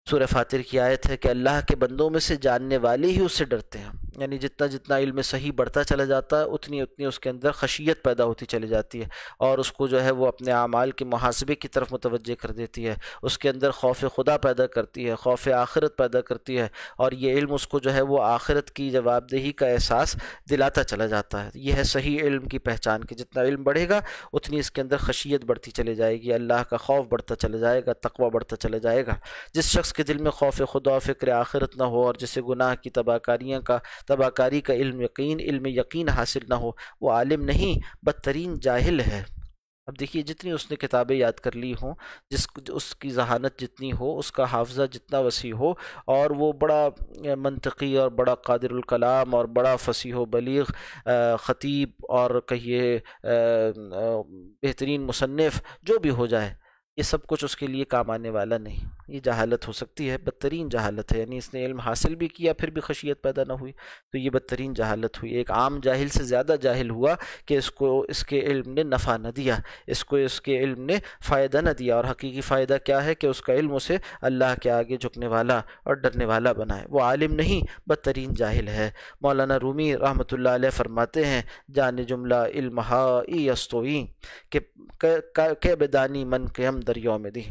سورہ فاتر کی آیت ہے کہ اللہ کے بندوں میں سے جاننے والے ہی اس سے ڈرتے ہیں، یعنی جتنا جتنا علم صحیح بڑھتا چلا جاتا ہے اتنی اتنی اس کے اندر خشیت پیدا ہوتی چلی جاتی ہے، اور اس کو جو ہے وہ اپنے اعمال کے محاسبے کی طرف متوجہ کر دیتی ہے، اس کے اندر خوف خدا پیدا کرتی ہے، خوف آخرت پیدا کرتی ہے، اور یہ علم اس کو جو ہے وہ آخرت کی جواب دہی کا احساس دلاتا چلا جاتا ہے۔ یہ ہے صحیح علم کی پہچان، کہ جتنا علم بڑھے گا اتنی اس کے اندر خشیت بڑھتی چلی جائے گی، اللہ کا خوف بڑھتا چلا جائے گا، تقوی بڑھتا چلا جائے گا۔ جس شخص کے دل میں خوف خدا و فکر آخرت نہ ہو، اور جسے گناہ کی تباکاری کا علم یقین حاصل نہ ہو، وہ عالم نہیں بدترین جاہل ہے۔ اب دیکھیے جتنی اس نے کتابیں یاد کر لی ہوں، اس کی ذہانت جتنی ہو، اس کا حافظہ جتنا وسیع ہو، اور وہ بڑا منطقی اور بڑا قادر الکلام اور بڑا فصیح و بلیغ خطیب اور کہیے بہترین مصنف جو بھی ہو جائے، یہ سب کچھ اس کے لیے کام آنے والا نہیں۔ یہ جہالت ہو سکتی ہے، بدترین جہالت ہے، یعنی اس نے علم حاصل بھی کیا پھر بھی خشیت پیدا نہ ہوئی تو یہ بدترین جہالت ہوئی۔ ایک عام جاہل سے زیادہ جاہل ہوا کہ اس کے علم نے نفع نہ دیا، اس کے علم نے فائدہ نہ دیا، اور حقیقی فائدہ کیا ہے کہ اس کا علم اسے اللہ کے آگے جھکنے والا اور ڈرنے والا بنائے۔ وہ عالم نہیں بدترین جاہل ہے۔ مولانا رومی رحمۃ اللہ علیہ فرماتے ہیں جان جملہ علمہا ای استوئی کہ بدانی من قیم در یوم دی،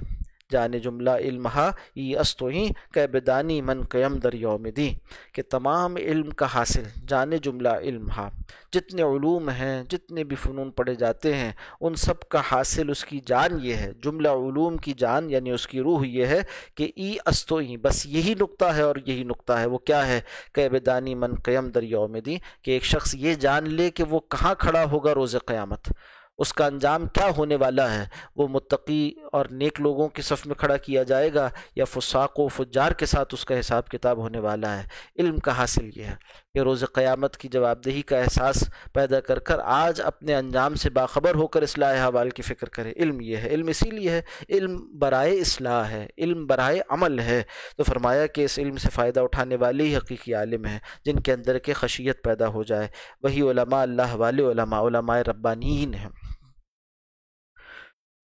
جان جملہ علمہا ای استوئی کہ بدانی من قیم در یوم دی، کہ تمام علم کا حاصل جان جملہ علمہا، جتنے علوم ہیں، جتنے بھی فنون پڑھے جاتے ہیں، ان سب کا حاصل اس کی جان یہ ہے، جملہ علوم کی جان یعنی اس کی روح یہ ہے کہ ای استوئی، بس یہی نقطہ ہے اور یہی نقطہ ہے۔ وہ کیا ہے؟ کہ بدانی من قیم در یوم دی، کہ ایک شخص یہ جان لے کہ وہ کہاں کھڑا ہوگا روز قیامت، اس کا انجام کیا ہونے والا ہے، وہ متقی اور نیک لوگوں کے صف میں کھڑا کیا جائے گا یا فساق و فجار کے ساتھ اس کا حساب کتاب ہونے والا ہے۔ علم کا حاصل یہ ہے کہ روز قیامت کی جواب دہی کا احساس پیدا کر کر آج اپنے انجام سے باخبر ہو کر اصلاح احوال کی فکر کرے۔ علم یہ ہے، علم اسی لیے ہے، علم برائے اصلاح ہے، علم برائے عمل ہے۔ تو فرمایا کہ اس علم سے فائدہ اٹھانے والے ہی حقیقی عالم ہیں جن کے اندر کے خشیت پیدا ہو جائے، وہی علماء اللہ والے علماء ربانیین ہیں۔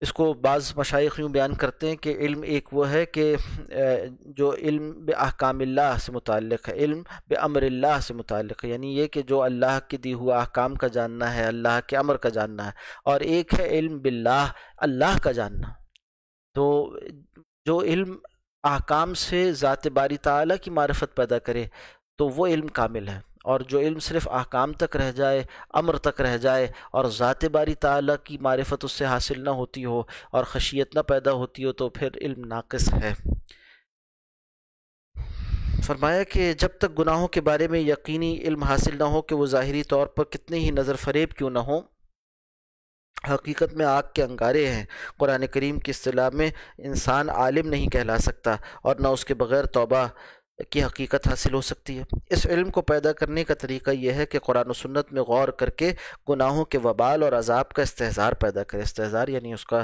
اس کو بعض مشائخ یوں بیان کرتے ہیں کہ علم ایک وہ ہے کہ جو علم بأحکام اللہ سے متعلق ہے، علم بأمر اللہ سے متعلق ہے، یعنی یہ کہ جو اللہ کے دی ہوا احکام کا جاننا ہے، اللہ کے امر کا جاننا ہے، اور ایک ہے علم باللہ، اللہ کا جاننا۔ تو جو علم احکام سے ذات باری تعالیٰ کی معرفت پیدا کرے تو وہ علم کامل ہے، اور جو علم صرف احکام تک رہ جائے، امر تک رہ جائے، اور ذات باری تعالیٰ کی معرفت اس سے حاصل نہ ہوتی ہو اور خشیت نہ پیدا ہوتی ہو تو پھر علم ناقص ہے۔ فرمایا کہ جب تک گناہوں کے بارے میں یقینی علم حاصل نہ ہو کہ وہ ظاہری طور پر کتنے ہی نظر فریب کیوں نہ ہوں، حقیقت میں آگ کے انگارے ہیں، قرآن کریم کی اصطلاح میں انسان عالم نہیں کہلا سکتا، اور نہ اس کے بغیر توبہ کی حقیقت حاصل ہو سکتی ہے۔ اس علم کو پیدا کرنے کا طریقہ یہ ہے کہ قرآن و سنت میں غور کر کے گناہوں کے وبال اور عذاب کا استحضار پیدا کرے۔ استحضار یعنی اس کا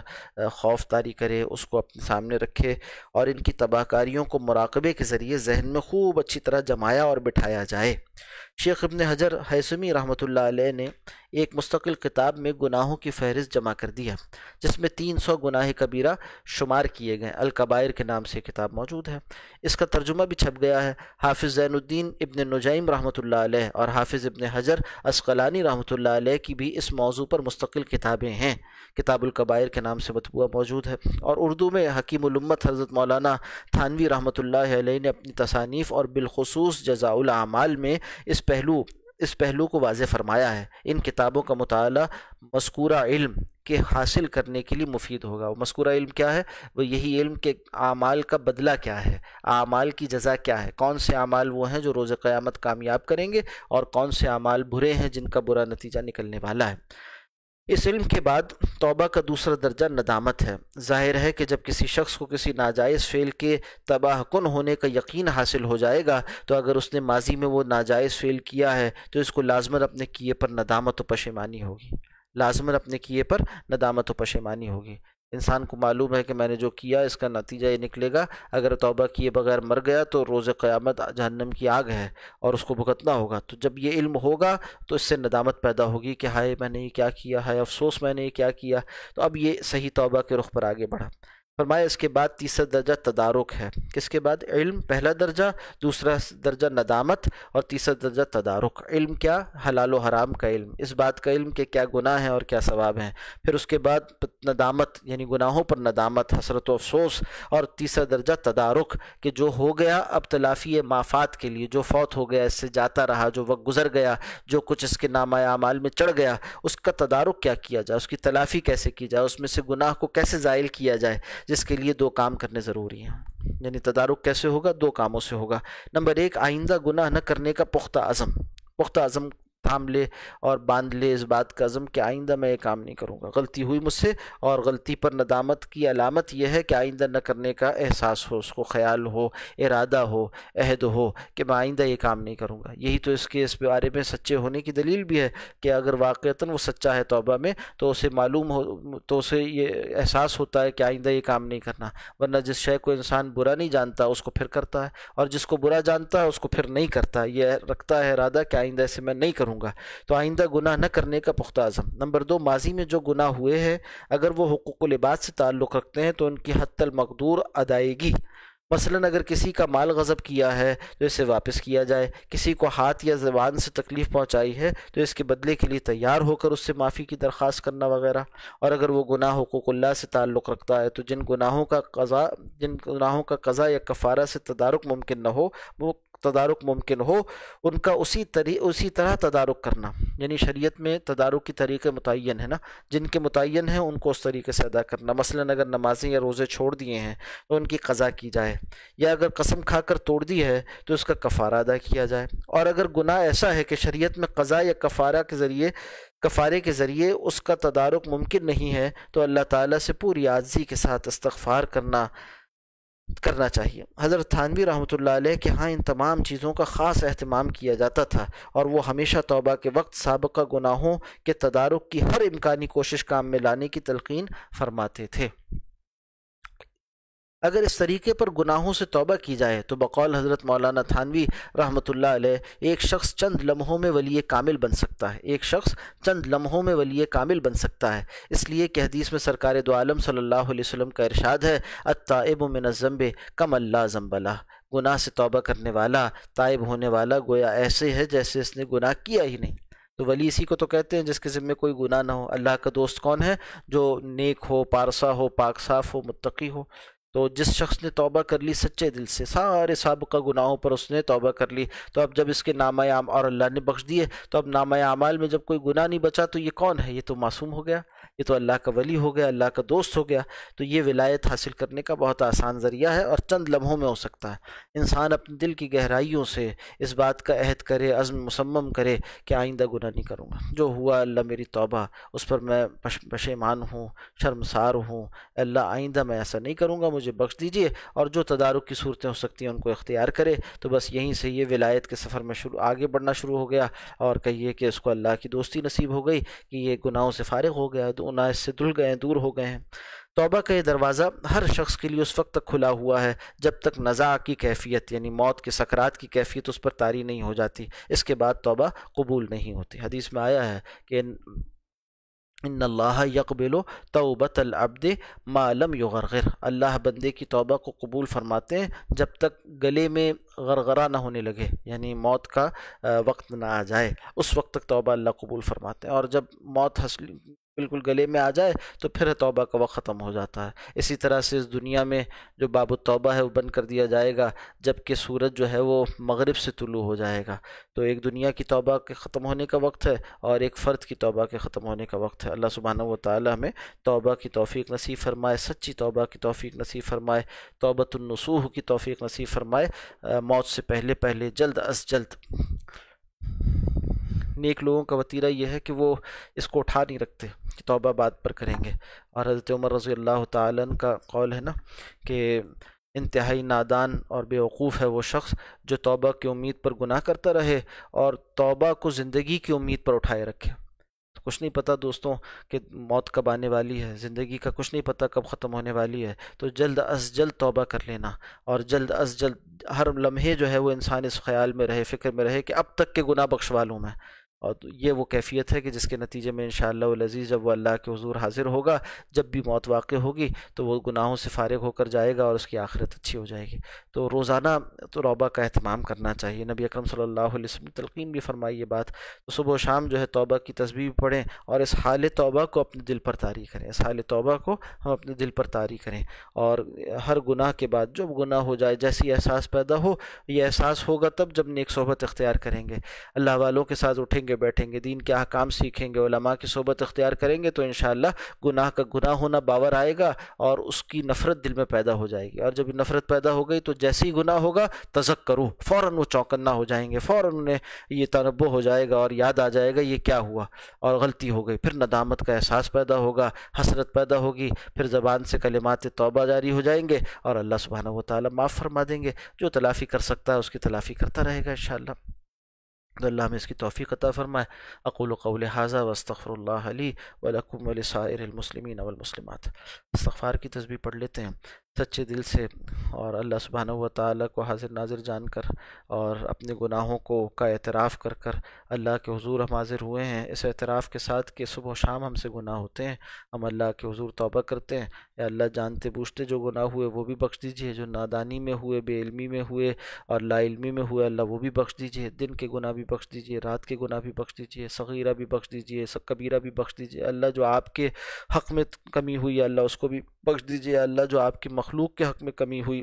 خوف طاری کرے، اس کو اپنے سامنے رکھے، اور ان کی تباہ کاریوں کو مراقبے کے ذریعے ذہن میں خوب اچھی طرح جمایا اور بٹھایا جائے۔ شیخ ابن حجر ہیثمی رحمۃ اللہ علیہ نے ایک مستقل کتاب میں گناہوں کی فہرست جمع کر دیا، جس میں 300 گناہ کبیرہ شمار کیے گئے، الکبائر کے نام سے کتاب موجود ہے۔ اس کا ترجمہ بھی چھپ گیا ہے۔ حافظ زین الدین ابن نجیم رحمۃ اللہ علیہ اور حافظ ابن حجر عسقلانی رحمۃ اللہ علیہ کی بھی اس موضوع پر مستقل کتابیں ہیں، کتاب الکبائر کے نام سے مطبوعہ موجود ہے، اور اردو میں حکیم الامت حضرت مولانا تھانوی رحمۃ اللہ علیہ نے اپنی تصانیف اور بالخصوص جزاء الاعمال میں اس پہلو کو واضح فرمایا ہے۔ ان کتابوں کا مطالعہ مذکورہ علم کے حاصل کرنے کے لیے مفید ہوگا۔ وہ مذکورہ علم کیا ہے؟ وہ یہی علم کہ اعمال کا بدلہ کیا ہے، اعمال کی جزا کیا ہے، کون سے اعمال وہ ہیں جو روز قیامت کامیاب کریں گے، اور کون سے اعمال برے ہیں جن کا برا نتیجہ نکلنے والا ہے۔ اس علم کے بعد توبہ کا دوسرا درجہ ندامت ہے۔ ظاہر ہے کہ جب کسی شخص کو کسی ناجائز فعل کے تباہ کن ہونے کا یقین حاصل ہو جائے گا تو اگر اس نے ماضی میں وہ ناجائز فعل کیا ہے تو اس کو لازماً اپنے کیے پر ندامت و پشیمانی ہوگی، لازماً اپنے کیے پر ندامت و پشیمانی ہوگی۔ انسان کو معلوم ہے کہ میں نے جو کیا اس کا نتیجہ یہ نکلے گا، اگر توبہ کیے بغیر مر گیا تو روز قیامت جہنم کی آگ ہے اور اس کو بھگتنا ہوگا۔ تو جب یہ علم ہوگا تو اس سے ندامت پیدا ہوگی کہ ہائے میں نے یہ کیا کیا، ہائے افسوس میں نے یہ کیا کیا، تو اب یہ صحیح توبہ کے رخ پر آگے بڑھا۔ فرمایا اس کے بعد تیسرا درجہ تدارک ہے۔ کس کے بعد؟ علم پہلا درجہ، دوسرا درجہ ندامت، اور تیسرا درجہ تدارک۔ علم کیا؟ حلال و حرام کا علم، اس بات کا علم کہ کیا گناہ ہیں اور کیا ثواب ہیں۔ پھر اس کے بعد ندامت یعنی گناہوں پر ندامت، حسرت و افسوس، اور تیسرا درجہ تدارک کہ جو ہو گیا اب تلافی مافات کے لیے، جو فوت ہو گیا، اس سے جاتا رہا، جو وقت گزر گیا، جو کچھ اس کے نامہ اعمال میں چڑھ گیا، اس کا تدارک کیا کیا جائے، اس کی تلافی کیسے کی جائے، اس میں سے گناہ کو کیسے زائل کیا جائے، جس کے لیے دو کام کرنے ضروری ہیں۔ یعنی تدارک کیسے ہوگا؟ دو کاموں سے ہوگا۔ نمبر ایک، آئندہ گناہ نہ کرنے کا پختہ عزم تھام لے اور باندھ لے اس بات کا عزم کہ آئندہ میں یہ کام نہیں کروں گا، غلطی ہوئی مجھ سے، اور غلطی پر ندامت کی علامت یہ ہے کہ آئندہ نہ کرنے کا احساس ہو، اس کو خیال ہو، ارادہ ہو، عہد ہو کہ میں آئندہ یہ کام نہیں کروں گا۔ یہی تو اس بارے میں سچے ہونے کی دلیل بھی ہے کہ اگر واقعتاً وہ سچا ہے توبہ میں تو اسے معلوم ہو، تو اسے یہ احساس ہوتا ہے کہ آئندہ یہ کام نہیں کرنا، ورنہ جس شے کو انسان برا نہیں جانتا اس کو پھر کرتا ہے، اور جس کو برا جانتا ہے اس کو پھر نہیں کرتا، یہ رکھتا ہے ارادہ کہ آئندہ اسے میں نہیں کروں گا۔ تو آئندہ گناہ نہ کرنے کا پختہ عزم۔ نمبر دو، ماضی میں جو گناہ ہوئے ہیں اگر وہ حقوق العباد سے تعلق رکھتے ہیں تو ان کی حتی المقدور ادائیگی، مثلاً اگر کسی کا مال غصب کیا ہے تو اسے واپس کیا جائے، کسی کو ہاتھ یا زبان سے تکلیف پہنچائی ہے تو اس کے بدلے کے لیے تیار ہو کر اس سے معافی کی درخواست کرنا وغیرہ۔ اور اگر وہ گناہ حقوق اللہ سے تعلق رکھتا ہے تو جن گناہوں کا قضا یا کفارہ سے تدارک ممکن ہو ان کا اسی طرح تدارک کرنا، یعنی شریعت میں تدارک کی طریقے متعین ہے نا، جن کے متعین ہیں ان کو اس طریقے سے ادا کرنا۔ مثلاً اگر نمازیں یا روزے چھوڑ دیے ہیں تو ان کی قضا کی جائے، یا اگر قسم کھا کر توڑ دی ہے تو اس کا کفارہ ادا کیا جائے۔ اور اگر گناہ ایسا ہے کہ شریعت میں قضا یا کفارے کے ذریعے اس کا تدارک ممکن نہیں ہے تو اللہ تعالیٰ سے پوری عاجزی کے ساتھ استغفار کرنا چاہیے۔ حضرت تھانوی رحمۃ اللہ علیہ کے ہاں ان تمام چیزوں کا خاص اہتمام کیا جاتا تھا، اور وہ ہمیشہ توبہ کے وقت سابقہ گناہوں کے تدارک کی ہر امکانی کوشش کام میں لانے کی تلقین فرماتے تھے۔ اگر اس طریقے پر گناہوں سے توبہ کی جائے تو بقول حضرت مولانا تھانوی رحمۃ اللہ علیہ ایک شخص چند لمحوں میں ولی کامل بن سکتا ہے، ایک شخص چند لمحوں میں ولی کامل بن سکتا ہے، اس لیے کہ حدیث میں سرکار دو عالم صلی اللہ علیہ وسلم کا ارشاد ہے التائب من الذنب کمن لا ذنب لہ، گناہ سے توبہ کرنے والا، تائب ہونے والا گویا ایسے ہے جیسے اس نے گناہ کیا ہی نہیں۔ تو ولی اسی کو تو کہتے ہیں جس کے ذمے کوئی گناہ نہ ہو۔ اللہ کا دوست کون ہے؟ جو نیک ہو، پارسا ہو، پاک صاف ہو، متقی ہو۔ تو جس شخص نے توبہ کر لی سچے دل سے، سارے سابقہ گناہوں پر اس نے توبہ کر لی، تو اب جب اس کے نامہ اور اللہ نے بخش دیے، تو اب نامہ اعمال میں جب کوئی گناہ نہیں بچا تو یہ کون ہے؟ یہ تو معصوم ہو گیا، یہ تو اللہ کا ولی ہو گیا، اللہ کا دوست ہو گیا۔ تو یہ ولایت حاصل کرنے کا بہت آسان ذریعہ ہے اور چند لمحوں میں ہو سکتا ہے۔ انسان اپنے دل کی گہرائیوں سے اس بات کا عہد کرے، عزم مصمم کرے کہ آئندہ گناہ نہیں کروں گا، جو ہوا اللہ میری توبہ، اس پر میں پشیمان ہوں، شرمسار ہوں، اللہ آئندہ میں ایسا نہیں کروں گا، مجھے بخش دیجئے، اور جو تدارک کی صورتیں ہو سکتی ہیں ان کو اختیار کرے۔ تو بس یہیں سے یہ ولایت کے سفر میں آگے بڑھنا شروع ہو گیا، اور کہیے کہ اس کو اللہ کی دوستی نصیب ہو گئی، کہ یہ گناہوں سے فارغ ہو گیا، گناہ اس سے دھل گئے ہیں، دور ہو گئے ہیں۔ توبہ کا یہ دروازہ ہر شخص کے لیے اس وقت تک کھلا ہوا ہے جب تک نزاع کی کیفیت یعنی موت کے سکرات کی کیفیت اس پر طاری نہیں ہو جاتی، اس کے بعد توبہ قبول نہیں ہوتی۔ حدیث میں آیا ہے کہ ان اللہ یقبل توبۃ العبد ما لم یغرغر، اللہ بندے کی توبہ کو قبول فرماتے ہیں جب تک گلے میں غرغرہ نہ ہونے لگے، یعنی موت کا وقت نہ آ جائے، اس وقت تک توبہ اللہ قبول فرماتے ہیں، اور جب موت بالکل گلے میں آ جائے تو پھر توبہ کا وقت ختم ہو جاتا ہے۔ اسی طرح سے اس دنیا میں جو باب التوبہ ہے وہ بند کر دیا جائے گا جب کہ سورج جو ہے وہ مغرب سے طلوع ہو جائے گا۔ تو ایک دنیا کی توبہ کے ختم ہونے کا وقت ہے اور ایک فرد کی توبہ کے ختم ہونے کا وقت ہے۔ اللہ سبحانہ و تعالی ہمیں توبہ کی توفیق نصیب فرمائے، سچی توبہ کی توفیق نصیب فرمائے، توبۃ النصوح کی توفیق نصیب فرمائے، موت سے پہلے پہلے جلد از جلد۔ نیک لوگوں کا وتیرہ یہ ہے کہ وہ اس کو اٹھا نہیں رکھتے کہ توبہ بعد پر کریں گے، اور حضرت عمر رضی اللہ تعالیٰ عنہ کا قول ہے نا کہ انتہائی نادان اور بیوقوف ہے وہ شخص جو توبہ کی امید پر گناہ کرتا رہے اور توبہ کو زندگی کی امید پر اٹھائے رکھے۔ تو کچھ نہیں پتہ دوستوں کہ موت کب آنے والی ہے، زندگی کا کچھ نہیں پتہ کب ختم ہونے والی ہے، تو جلد از جلد توبہ کر لینا، اور جلد از جلد ہر لمحے جو ہے وہ انسان اس خیال میں رہے، فکر میں رہے کہ اب تک کے گناہ بخشوا لوں میں۔ اور یہ وہ کیفیت ہے کہ جس کے نتیجے میں انشاءاللہ العزیز جب وہ اللہ کے حضور حاضر ہوگا، جب بھی موت واقع ہوگی تو وہ گناہوں سے فارغ ہو کر جائے گا اور اس کی آخرت اچھی ہو جائے گی۔ تو روزانہ توبہ کا اہتمام کرنا چاہیے۔ نبی اکرم صلی اللہ علیہ وسلم نے تلقین بھی فرمائی یہ بات، تو صبح و شام جو ہے توبہ کی تسبیح پڑھیں اور اس حال توبہ کو اپنے دل پر طاری کریں، اس حال توبہ کو ہم اپنے دل پر طاری کریں، اور ہر گناہ کے بعد جو گناہ ہو جائے جیسی احساس پیدا ہو، یہ احساس ہوگا تب جب نیک صحبت اختیار کریں گے، اللہ والوں کے ساتھ اٹھیں گے بیٹھیں گے، دین کے احکام سیکھیں گے، علماء کی صحبت اختیار کریں گے، تو انشاءاللہ گناہ کا گناہ ہونا باور آئے گا اور اس کی نفرت دل میں پیدا ہو جائے گی، اور جب نفرت پیدا ہو گئی تو جیسی گناہ ہوگا تذکروا، فوراً وہ چوکنا ہو جائیں گے، فوراً انہیں یہ تنبہ ہو جائے گا اور یاد آ جائے گا یہ کیا ہوا اور غلطی ہو گئی، پھر ندامت کا احساس پیدا ہوگا، حسرت پیدا ہوگی، پھر زبان سے کلمات توبہ جاری ہو جائیں گے اور اللہ سبحانہ و تعالی معاف فرما دیں گے۔ جو تلافی کر سکتا ہے اس کی تلافی کرتا رہے گا انشاءاللہ۔ تو اللہ ہمیں اس کی توفیق عطا فرمائے۔ اقول قولی ھذا واستغفر اللہ لی ولکم ولسائر المسلمین والمسلمات۔ استغفار کی تسبیح پڑھ لیتے ہیں سچے دل سے، اور اللہ سبحانہ و تعالیٰ کو حاضر ناظر جان کر اور اپنے گناہوں کا اعتراف کر کر اللہ کے حضور ہم حاضر ہوئے ہیں، اس اعتراف کے ساتھ کہ صبح و شام ہم سے گناہ ہوتے ہیں، ہم اللہ کے حضور توبہ کرتے ہیں، یا اللہ جانتے بوجھتے جو گناہ ہوئے وہ بھی بخش دیجیے، جو نادانی میں ہوئے، بے علمی میں ہوئے اور لا علمی میں ہوئے اللہ وہ بھی بخش دیجیے، دن کے گناہ بھی بخش دیجیے، رات کے گناہ بھی بخش دیجیے، صغیرہ بھی بخش دیجیے، کبیرہ بھی بخش دیجیے، اللہ جو آپ کے حق میں کمی ہوئی اللہ اس کو بھی بخش دیجیے، اللہ جو آپ کی مخلوق کے حق میں کمی ہوئی،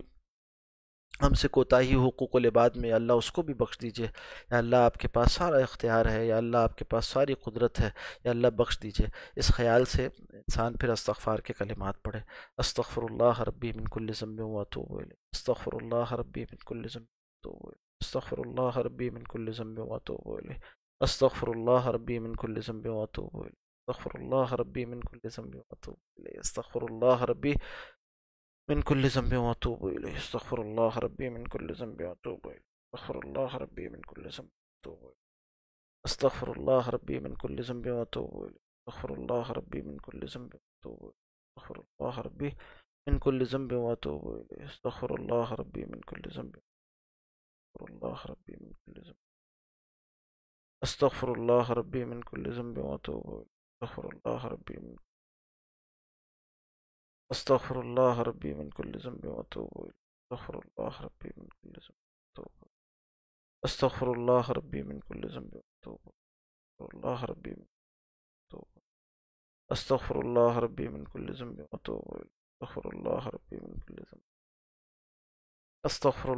ہم سے کوتاہی حقوق العباد میں، اللہ اس کو بھی بخش دیجیے، یا اللہ آپ کے پاس سارا اختیار ہے، یا اللہ آپ کے پاس ساری قدرت ہے، یا اللہ بخش دیجیے۔ اس خیال سے انسان پھر استغفار کے کلمات پڑھے، استغفر اللہ ربی من کل ذنب واتوب الیہ، استغفر اللہ ربی من کل ذنب واتوب الیہ، استغفر اللہ ربی من کل ذنب واتوب الیہ، استغفر اللہ ربی من کل ذنب واتوب الیہ، استغفر اللہ ربی من کل ذنب واتوب الیہ، استغفر اللہ ربی من كل ذنب واتوب إليه، استغفر الله ربي من كل ذنب واتوب إليه، استغفر الله ربي من كل ذنب واتوب إليه، استغفر الله ربي من كل ذنب واتوب إليه، استغفر الله ربي من كل ذنب واتوب إليه، استغفر الله ربي من كل ذنب وأتوب إليه. أستغفر الله ربي من كل ذنب. أستغفر الله ربي من كل ذنب. أستغفر الله ربي من كل ذنب وأتوب إليه. أستغفر الله ربي من أستغفر الله ربي من كل ذنب وأتوب إليه. أستغفر الله ربي من كل ذنب وأتوب إليه. أستغفر الله ربي من كل ذنب وأتوب إليه. أستغفر الله ربي من توب أستغفر الله ربي من كل ذنب وأتوب إليه. أستغفر الله ربي من كل ذنب. أستغفر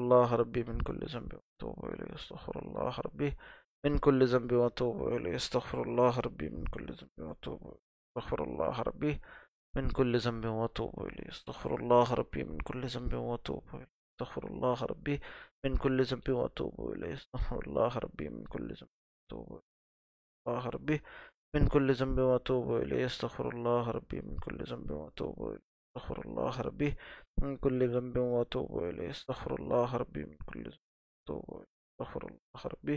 الله ربي من كل ذنب وأتوب إليه. أستغفر الله ربي من كل ذنب وأتوب إليه. أستغفر الله ربي من كل ذنب وأتوب إليه. أستغفر الله ربي من كل ذنب وأتوب إليه. أستغفر الله ربي من كل ذنب وأتوب إليه. أستغفر الله ربي من كل ذنب وأتوب إليه. أستغفر الله ربي من كل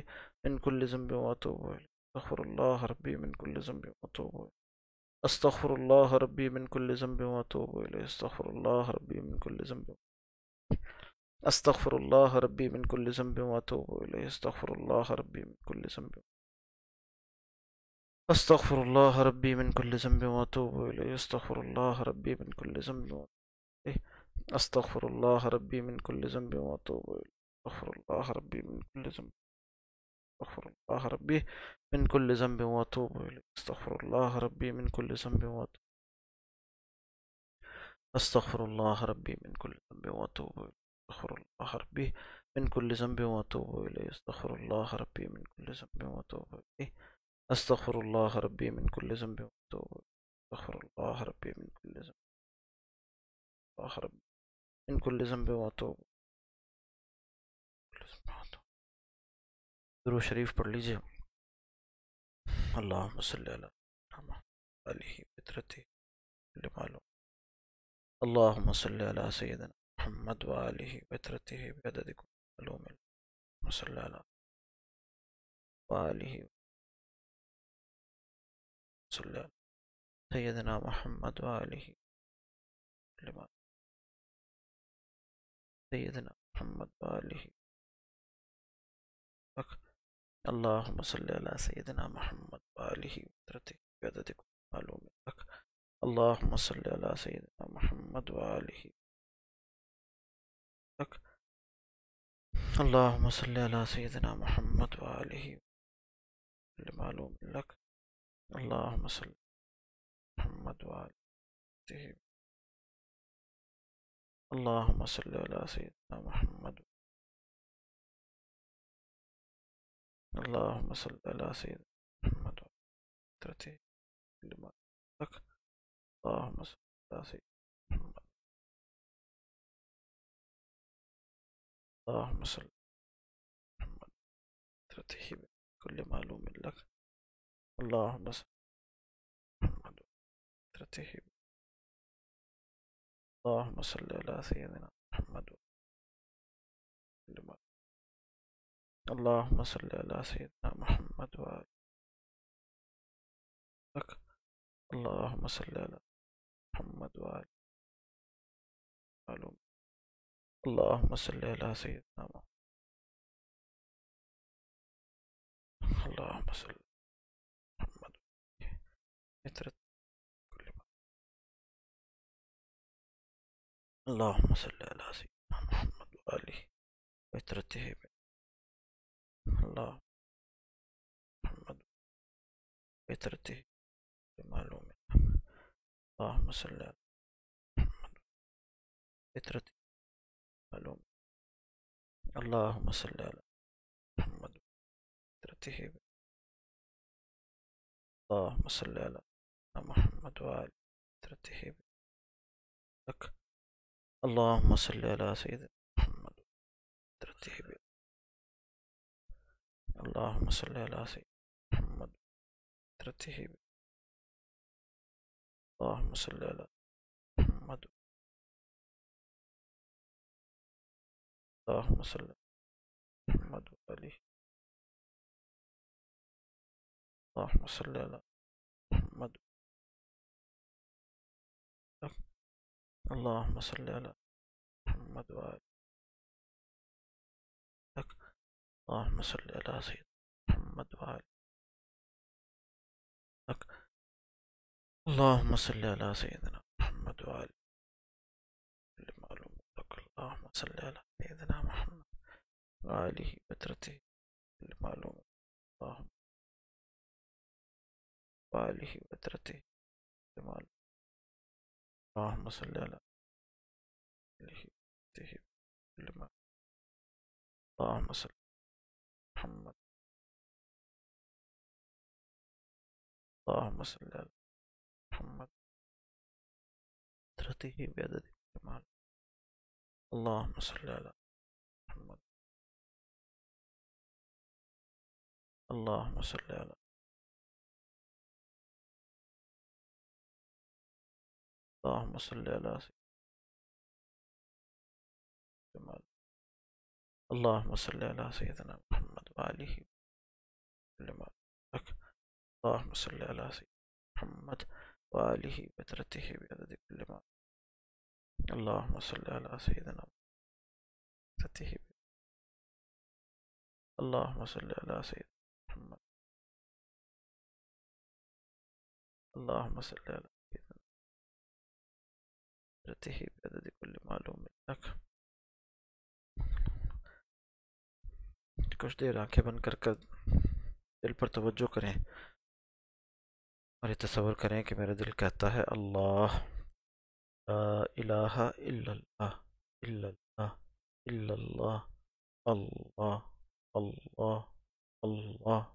ذنب وأتوب إليه. الله ربي من كل ذنب وأتوب إليه. أستغفر الله ربي من كل ذنب وأتوب إليه. أستغفر الله ربي من كل ذنب وأتوب إليه. أستغفر الله ربي من كل ذنب وأتوب إليه. أستغفر الله ربي من كل ذنب وأتوب إليه. أستغفر الله ربي من كل ذنب وأتوب إليه. أستغفر الله ربي من كل ذنب وأتوب إليه. أستغفر الله ربي من كل ذنب. أستغفر الله ربي من كل ذنب وأتوب إليه. أستغفر الله ربي من كل ذنب. أستغفر الله ربي من كل ذنب وأتوب إليه. أستغفر الله ربي من كل ذنب وأتوب إليه. أستغفر الله ربي من كل ذنب وأتوب إليه. أستغفر الله ربي من كل ذنب. أستغفر الله ربي من كل ذنب وأتوب إليه. أستغفر الله ربي من كل ذنب وأتوب. أستغفر الله ربي من كل ذنب وأتوب إليه. أستغفر الله ربي من كل ذنب وأتوب إليه. أستغفر الله ربي من كل ذنب وأتوب إليه. أستغفر الله ربي من كل ذنب وأتوب إليه. أستغفر الله ربي من كل ذنب. الله ربي من كل ذنب وأتوب. درود شریف پڑھ لیجئے. اللہم صلی علی محمد علیہ فطرتہ لمعلوم. اللہم صلی علی سیدنا محمد وآلہ فطرتہ بعدد کل معلوم. صلی علی وآلہ صلی علی سیدنا محمد وآلہ لمعلوم. سیدنا محمد وآلہ. اللهم صل على سيدنا محمد وآله وفطرته بعدد كل معلوم لك. اللهم صل على سيدنا محمد وآله لك. اللهم صل على سيدنا محمد وآله كل معلوم لك. اللهم صل على محمد وآله. اللهم صل على سيدنا محمد. اللهم صل على سيدنا محمد وفطرته كل معلوم لك. اللهم صل على سيدنا محمد. اللهم صل على محمد وفطرته كل معلوم لك. اللهم صل على محمد وفطرته. اللهم صل على سيدنا محمد كل معلوم. اللهم صل على سيدنا محمد وآله لك. اللهم صل على محمد وآله معلوم. اللهم صل على سيدنا محمد. اللهم صل على محمد فطرة كل معلوم. اللهم صل على سيدنا محمد وآله فطرته. اللهم محمد فطرته معلوم. اللهم صل على محمد فطرته معلوم. اللهم صل على محمد فطرته. اللهم صل على محمد وآل فطرته لك. اللهم صل على سيدنا محمد فطرته. اللهم صل على سيدنا محمد فطرته. اللهم صل على محمد. اللهم صل على محمد وآله. اللهم صل على محمد. اللهم صل على محمد وآل اللهم صل على سيدنا محمد وآل اللهم صل على سيدنا محمد وآل معلوم لك اللهم صل على سيدنا محمد وآله وترته معلوم اللهم وآله وترته معلوم اللهم صل على آله وترته اللهم صل على محمد اللهم صل على محمد وترته بعدد كل اللهم صل على محمد اللهم صل على اللهم صل على سيدنا اللهم صل على سيدنا محمد وآله لما لك اللهم صل على سيدنا محمد وآله وترته بعدد كل ما اللهم صل على سيدنا وترته اللهم صل على سيدنا محمد اللهم صل على سيدنا وترته بعدد كل معلوم لك کچھ دیر آنکھیں بند کر کر دل پر توجہ کریں اور یہ تصور کریں کہ میرا دل کہتا ہے اللہ لا الہ الا اللہ الا اللہ الا اللہ اللہ اللہ اللہ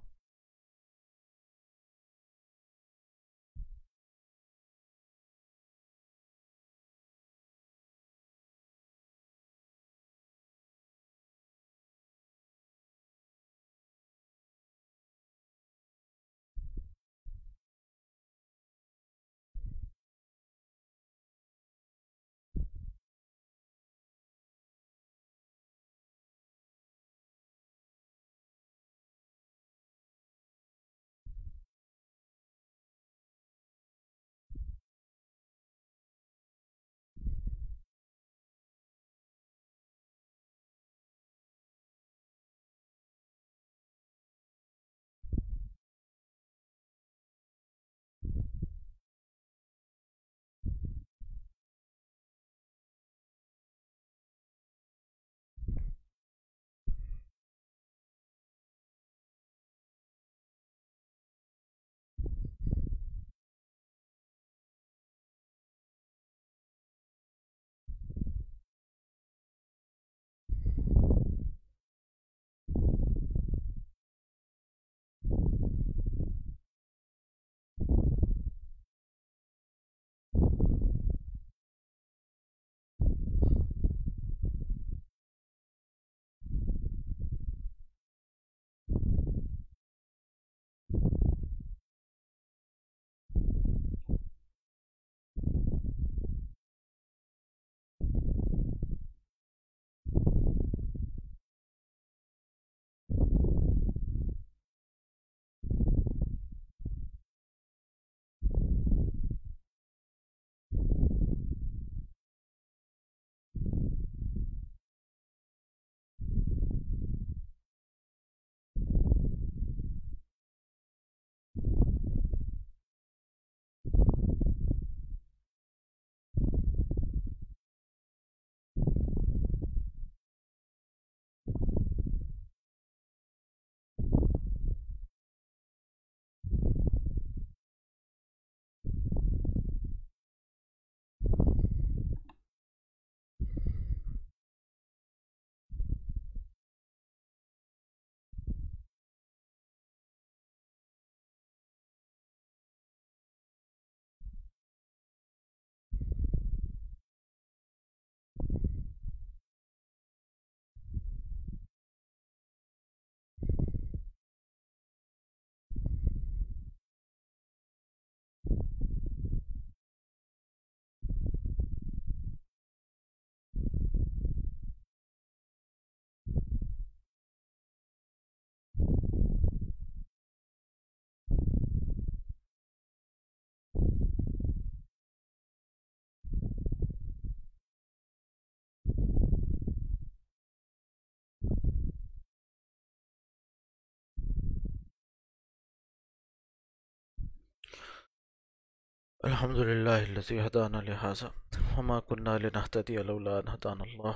الحمد لله الذي هدانا لهذا وما كنا لنهتدي لولا أن هدانا الله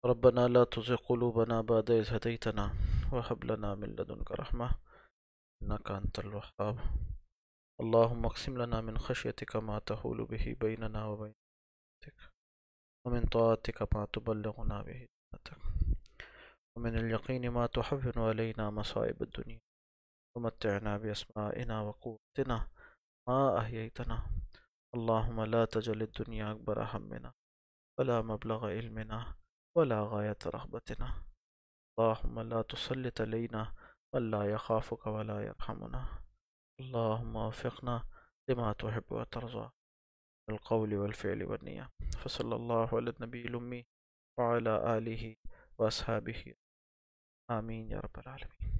ربنا لا تزغ قلوبنا بعد إذ هديتنا وهب لنا من لدنك رحمة إنك أنت الوهاب اللهم اقسم لنا من خشيتك ما تحول به بيننا وبين معصيتك ومن طاعتك ما تبلغنا به جنتك ومن اليقين ما تحول علينا مصائب الدنيا ومتعنا بأسمائنا وقوتنا ما أحييتنا اللهم لا تجعل الدنيا أكبر همنا ولا مبلغ علمنا ولا غاية رغبتنا اللهم لا تسلط علينا من لا يخافك ولا يرحمنا اللهم وفقنا لما تحب وترضى القول والفعل والنية فصلى الله على النبي الأمي وعلى آله وأصحابه آمين يا رب العالمين.